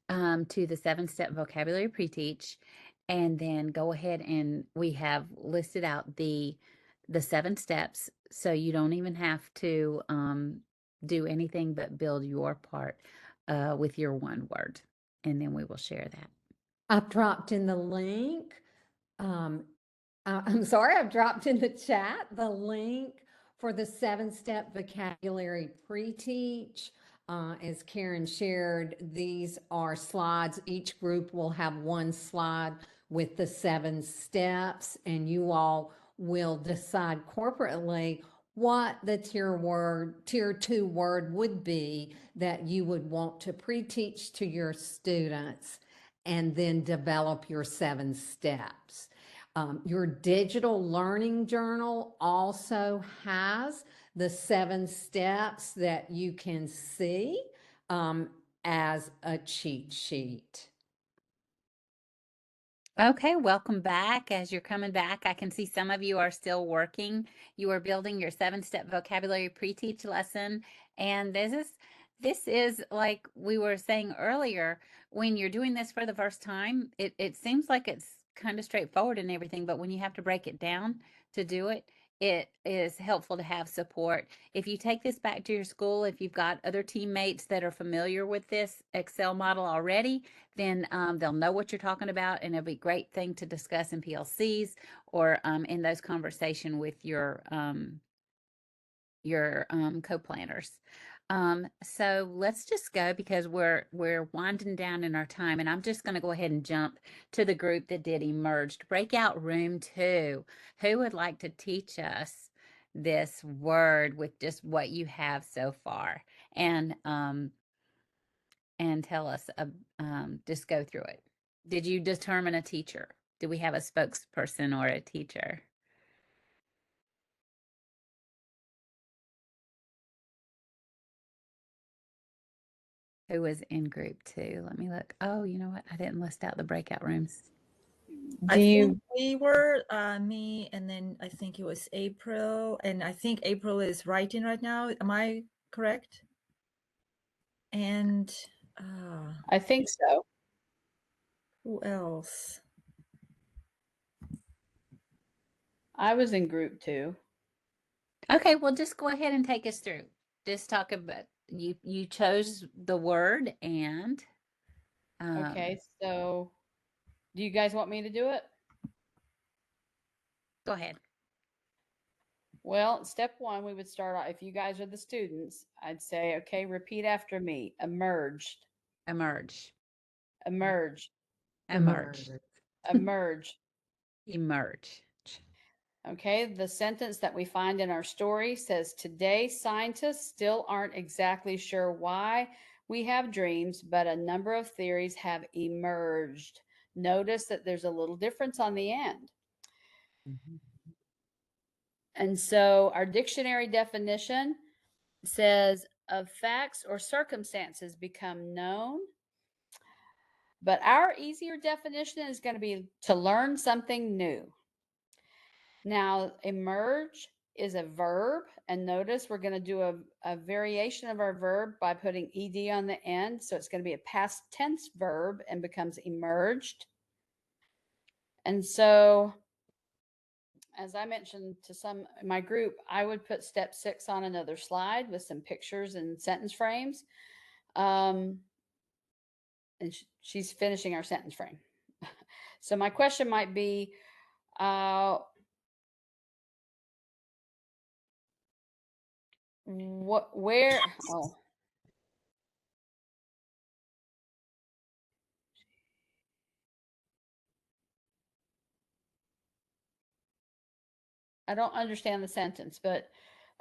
to the 7-step vocabulary pre-teach, and then go ahead, and we have listed out the 7 steps, so you don't even have to do anything but build your part with your one word, and then we will share that. I've dropped in the link. Um, I'm sorry, I've dropped in the chat the link for the 7-step vocabulary pre-teach. As Karen shared, these are slides. Each group will have one slide with the 7 steps, and you all will decide corporately what the tier 2 word would be that you would want to pre-teach to your students, and then develop your 7 steps. Your digital learning journal also has the 7 steps that you can see as a cheat sheet. Okay, welcome back. As you're coming back, I can see some of you are still working. You are building your 7-step vocabulary pre-teach lesson. And this is like we were saying earlier, when you're doing this for the first time, it seems like it's kind of straightforward and everything, but when you have to break it down to do it, it is helpful to have support. If you take this back to your school, if you've got other teammates that are familiar with this Excel model already, then they'll know what you're talking about, and it'll be a great thing to discuss in PLCs or in those conversation with your co-planners. So let's just go, because we're winding down in our time, and I'm just going to go ahead and jump to the group that did emerged breakout room 2. Who would like to teach us this word with just what you have so far, and tell us, just go through it. Did you determine a teacher? Do we have a spokesperson or a teacher? Who was in group 2? Let me look. Oh, you know what? I didn't list out the breakout rooms. I think we were me, and then I think it was April, and I think April is writing right now. Am I correct? And I think so. who else? I was in group 2. Okay, well, just go ahead and take us through. Just talk about you chose the word, and Okay, so do you guys want me to do it? go ahead. Well, step 1, we would start out, if you guys are the students, I'd say, okay, repeat after me. Emerged, Emerge. emerge, Emerge. emerge. Emerge. Okay, the sentence that we find in our story says, today scientists still aren't exactly sure why we have dreams, but a number of theories have emerged. Notice that there's a little difference on the end. And so our dictionary definition says, of facts or circumstances become known. But our easier definition is going to be to learn something new. Now, emerge is a verb, and notice we're going to do a variation of our verb by putting ed on the end. So it's going to be a past tense verb and becomes emerged. And so, as I mentioned to some in my group, I would put step 6 on another slide with some pictures and sentence frames. And she's finishing our sentence frame. So my question might be, where, oh, I don't understand the sentence, but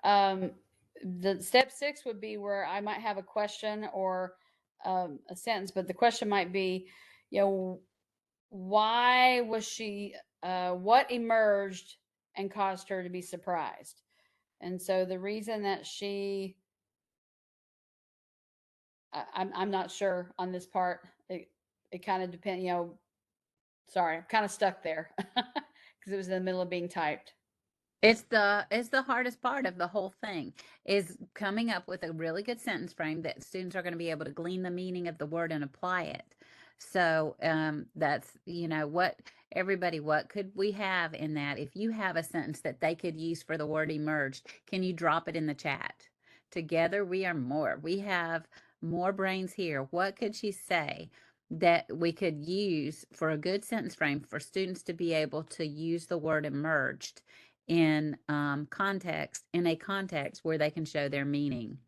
the step 6 would be where I might have a question or a sentence, but the question might be, why was she, what emerged and caused her to be surprised? And so the reason that I'm not sure on this part. It kind of depends, sorry, I'm kind of stuck there because it was in the middle of being typed. It's the hardest part of the whole thing is coming up with a really good sentence frame that students are going to be able to glean the meaning of the word and apply it. So that's what could we have in that? If you have a sentence that they could use for the word emerged, can you drop it in the chat? Together we are more. We have more brains here. What could she say that we could use for a good sentence frame for students to be able to use the word emerged in a context where they can show their meaning?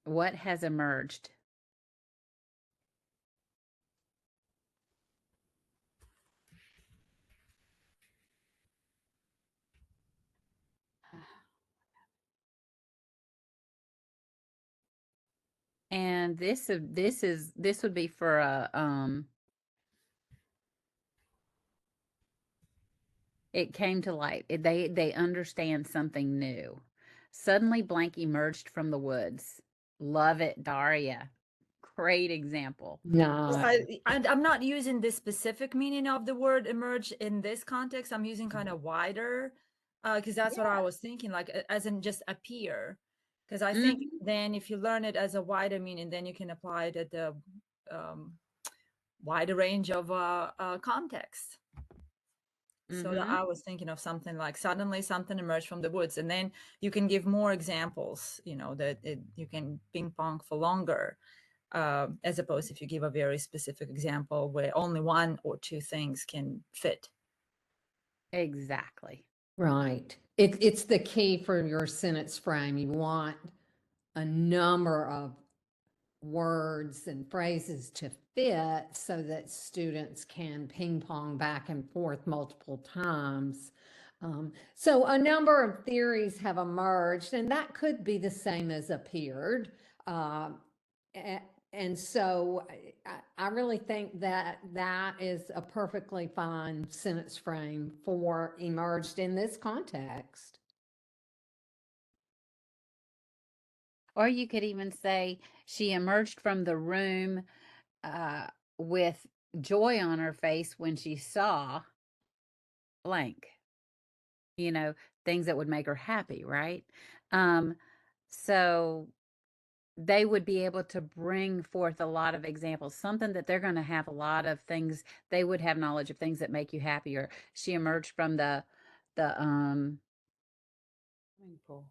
What has emerged? And this would be for a it came to light. They understand something new. Suddenly blank emerged from the woods. Love it, Daria. Great example. No. I'm not using the specific meaning of the word emerge in this context. I'm using kind of wider, because that's what I was thinking, like as in just appear. Because I think then if you learn it as a wider meaning, then you can apply it at the wider range of context. So that I was thinking of something like suddenly something emerged from the woods, and then you can give more examples, that you can ping pong for longer, as opposed if you give a very specific example where only one or two things can fit. Exactly. Right. It's the key for your sentence frame. You want a number of words and phrases to fit so that students can ping pong back and forth multiple times. So a number of theories have emerged, and that could be the same as appeared. And so I really think that that is a perfectly fine sentence frame for emerged in this context. Or you could even say she emerged from the room with joy on her face when she saw blank. Things that would make her happy, right? So they would be able to bring forth a lot of examples, something that they're going to have a lot of things. They would have knowledge of things that make you happier. She emerged from the Swimming pool.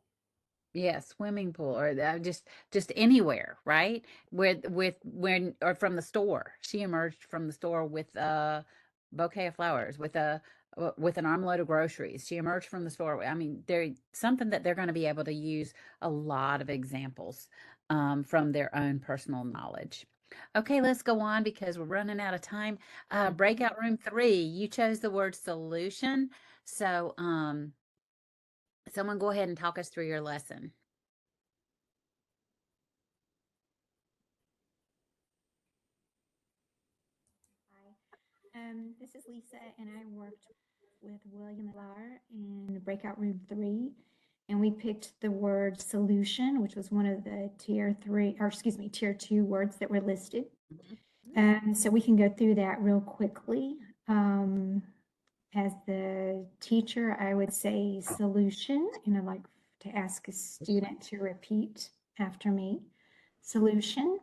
yeah, swimming pool, or just anywhere, right? When or from the store. She emerged from the store with a bouquet of flowers, with an armload of groceries. She emerged from the store. I mean, they're something that they're going to be able to use a lot of examples from their own personal knowledge. Okay, let's go on because we're running out of time. Breakout room 3, you chose the word solution. So, someone go ahead and talk us through your lesson. Hi, this is Lisa, and I worked with William and Lar in breakout room 3, and we picked the word solution, which was one of the tier 2 words that were listed. So we can go through that real quickly. As the teacher, I would say solution, and I'd like to ask a student to repeat after me. Solution.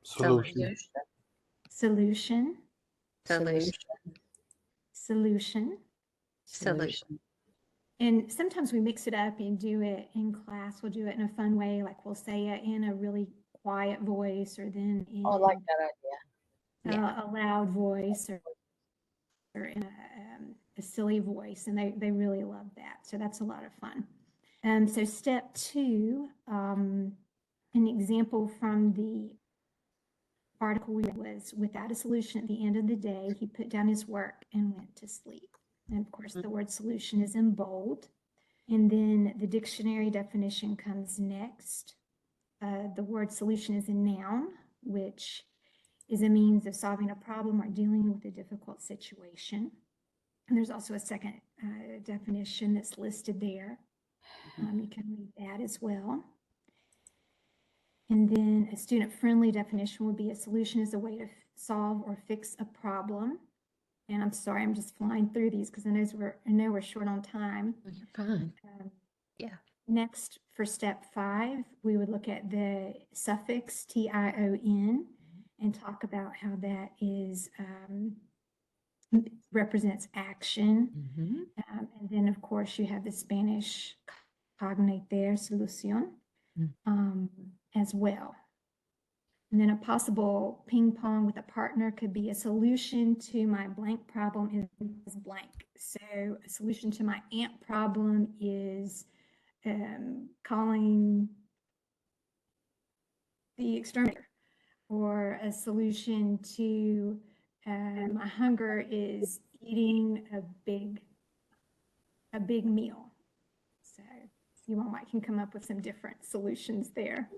Solution. Solution. Solution, Solution. solution. Solution. And sometimes we mix it up and do it in class. We'll do it in a fun way, like we'll say it in a really quiet voice, or then in Oh, I like that idea. Yeah. a loud voice, or in a silly voice, and they really love that. So that's a lot of fun. So step 2, an example from the article we read was, without a solution at the end of the day, he put down his work and went to sleep. And of course, the word solution is in bold. And then the dictionary definition comes next. The word solution is a noun, which is a means of solving a problem or dealing with a difficult situation. And there's also a second definition that's listed there. You can read that as well. And then a student-friendly definition would be: a solution is a way to solve or fix a problem. And I'm sorry, I'm just flying through these because I know we're short on time. You're fine. Yeah. Next, for step 5, we would look at the suffix tion and talk about how that is represents action. And then, of course, you have the Spanish cognate there, solución, as well. And then a possible ping pong with a partner could be: a solution to my blank problem is blank. So a solution to my ant problem is calling the exterminator. Or a solution to my hunger is eating a big meal. So you all might can come up with some different solutions there.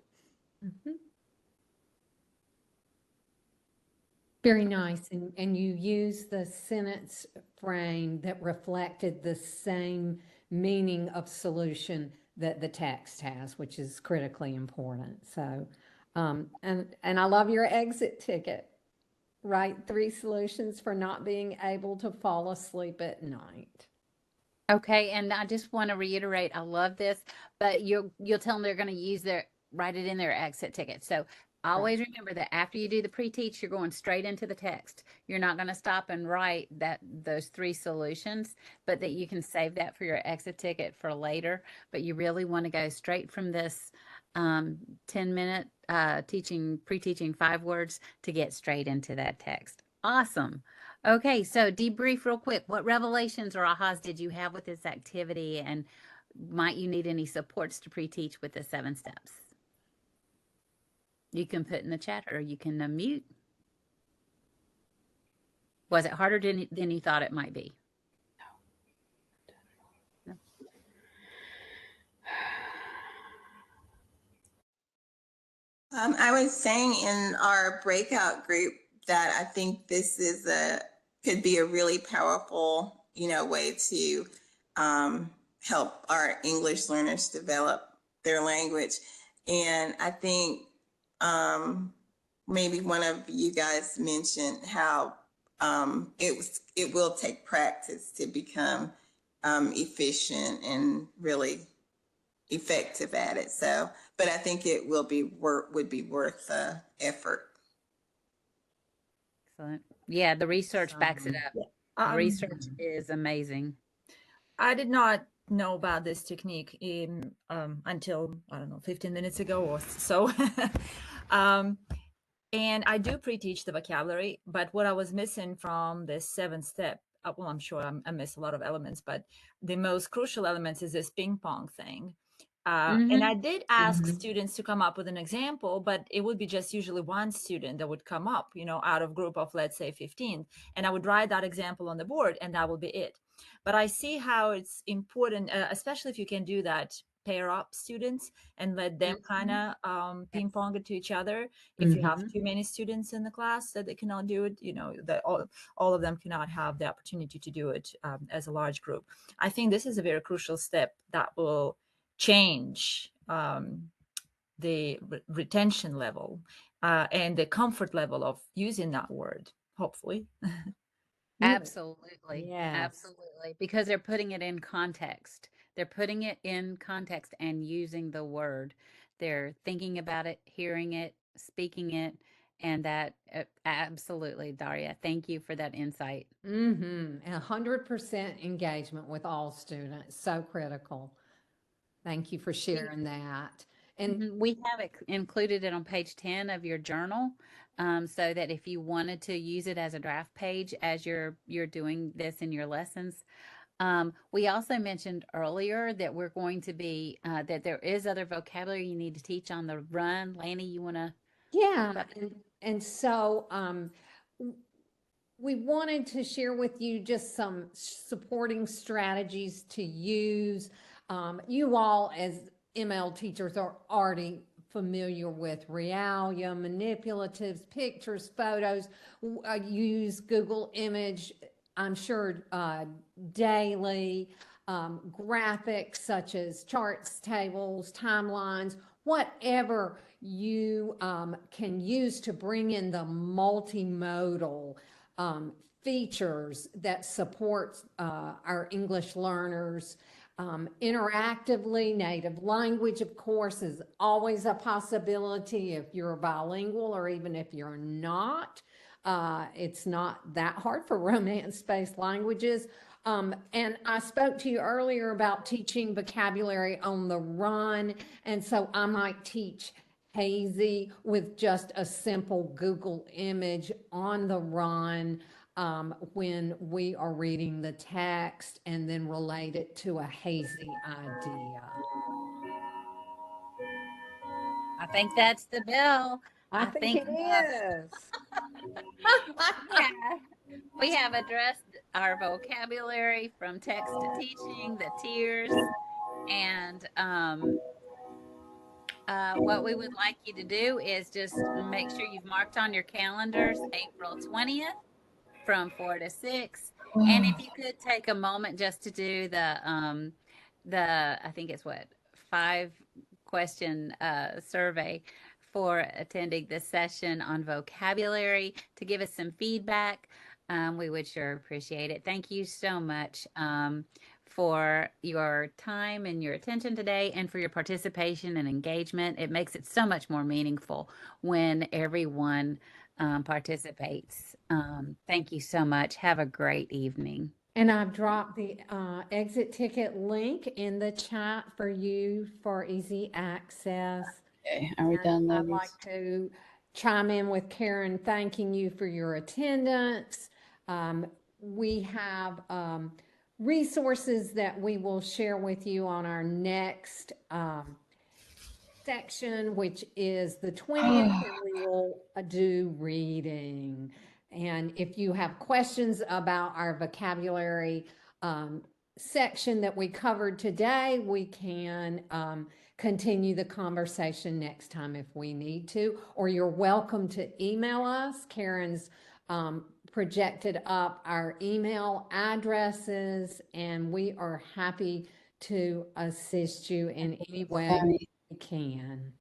Very nice. And you use the sentence frame that reflected the same meaning of solution that the text has, which is critically important. So, and I love your exit ticket. Write 3 solutions for not being able to fall asleep at night. Okay, and I just want to reiterate, I love this, but you'll tell them they're going to write it in their exit ticket. So always remember that after you do the pre-teach, you're going straight into the text. You're not going to stop and write those 3 solutions, but that you can save that for your exit ticket for later. But you really want to go straight from this 10-minute pre-teaching 5 words to get straight into that text. Awesome. Okay, so debrief real quick. What revelations or ahas did you have with this activity, and might you need any supports to pre-teach with the 7 steps? You can put in the chat, or you can unmute. Was it harder than you thought it might be? No. I was saying in our breakout group that I think this could be a really powerful, way to help our English learners develop their language. And I think maybe one of you guys mentioned how it will take practice to become efficient and really effective at it. So, but I think it would be worth the effort. Excellent. Yeah, the research backs it up. The research is amazing. I did not know about this technique until, I don't know, 15 minutes ago or so. And I do pre-teach the vocabulary, but what I was missing from the 7th step, well, I'm sure I missed a lot of elements, but the most crucial elements is this ping pong thing. And I did ask students to come up with an example, but it would be just usually one student that would come up, out of group of, let's say, 15. And I would write that example on the board, and that will be it. But I see how it's important, especially if you can do that, pair up students and let them kind of ping pong it to each other. If you have too many students in the class that they cannot do it, that all of them cannot have the opportunity to do it as a large group. I think this is a very crucial step that will change the retention level and the comfort level of using that word, hopefully. Absolutely. Yes. Absolutely. Because they're putting it in context. They're putting it in context and using the word. They're thinking about it, hearing it, speaking it, And that absolutely, Daria. Thank you for that insight. 100% engagement with all students. So critical. Thank you for sharing that. And We have it included it on page 10 of your journal, so that if you wanted to use it as a draft page as you're doing this in your lessons. We also mentioned earlier that we're going to be that there is other vocabulary you need to teach on the run. Laney, you want to talk yeah, about and so we wanted to share with you just some supporting strategies to use. You all, as ML teachers, are already familiar with realia, manipulatives, pictures, photos. Use Google Image, I'm sure, daily. Graphics such as charts, tables, timelines, whatever you can use to bring in the multimodal features that support our English learners. Interactively, native language, of course, is always a possibility if you're bilingual or even if you're not. It's not that hard for Romance-based languages. And I spoke to you earlier about teaching vocabulary on the run. And so I might teach hazy with just a simple Google image on the run when we are reading the text and then relate it to a hazy idea. I think that's the bell. I think it is. Yeah, we have addressed our vocabulary from text to teaching, the tiers, and what we would like you to do is just make sure you've marked on your calendars April 20th from 4 to 6. And if you could take a moment just to do I think it's what, 5-question survey for attending this session on vocabulary to give us some feedback, we would sure appreciate it. Thank you so much for your time and your attention today, and for your participation and engagement. It makes it so much more meaningful when everyone participates. Thank you so much. Have a great evening. And I've dropped the exit ticket link in the chat for you for easy access. Okay, are we done, I'd ladies? like to chime in with Karen, thanking you for your attendance. We have resources that we will share with you on our next section, which is the 20th, and we will do reading. And if you have questions about our vocabulary section that we covered today, we can continue the conversation next time if we need to, or you're welcome to email us. Karen's projected up our email addresses, and we are happy to assist you in any way we can.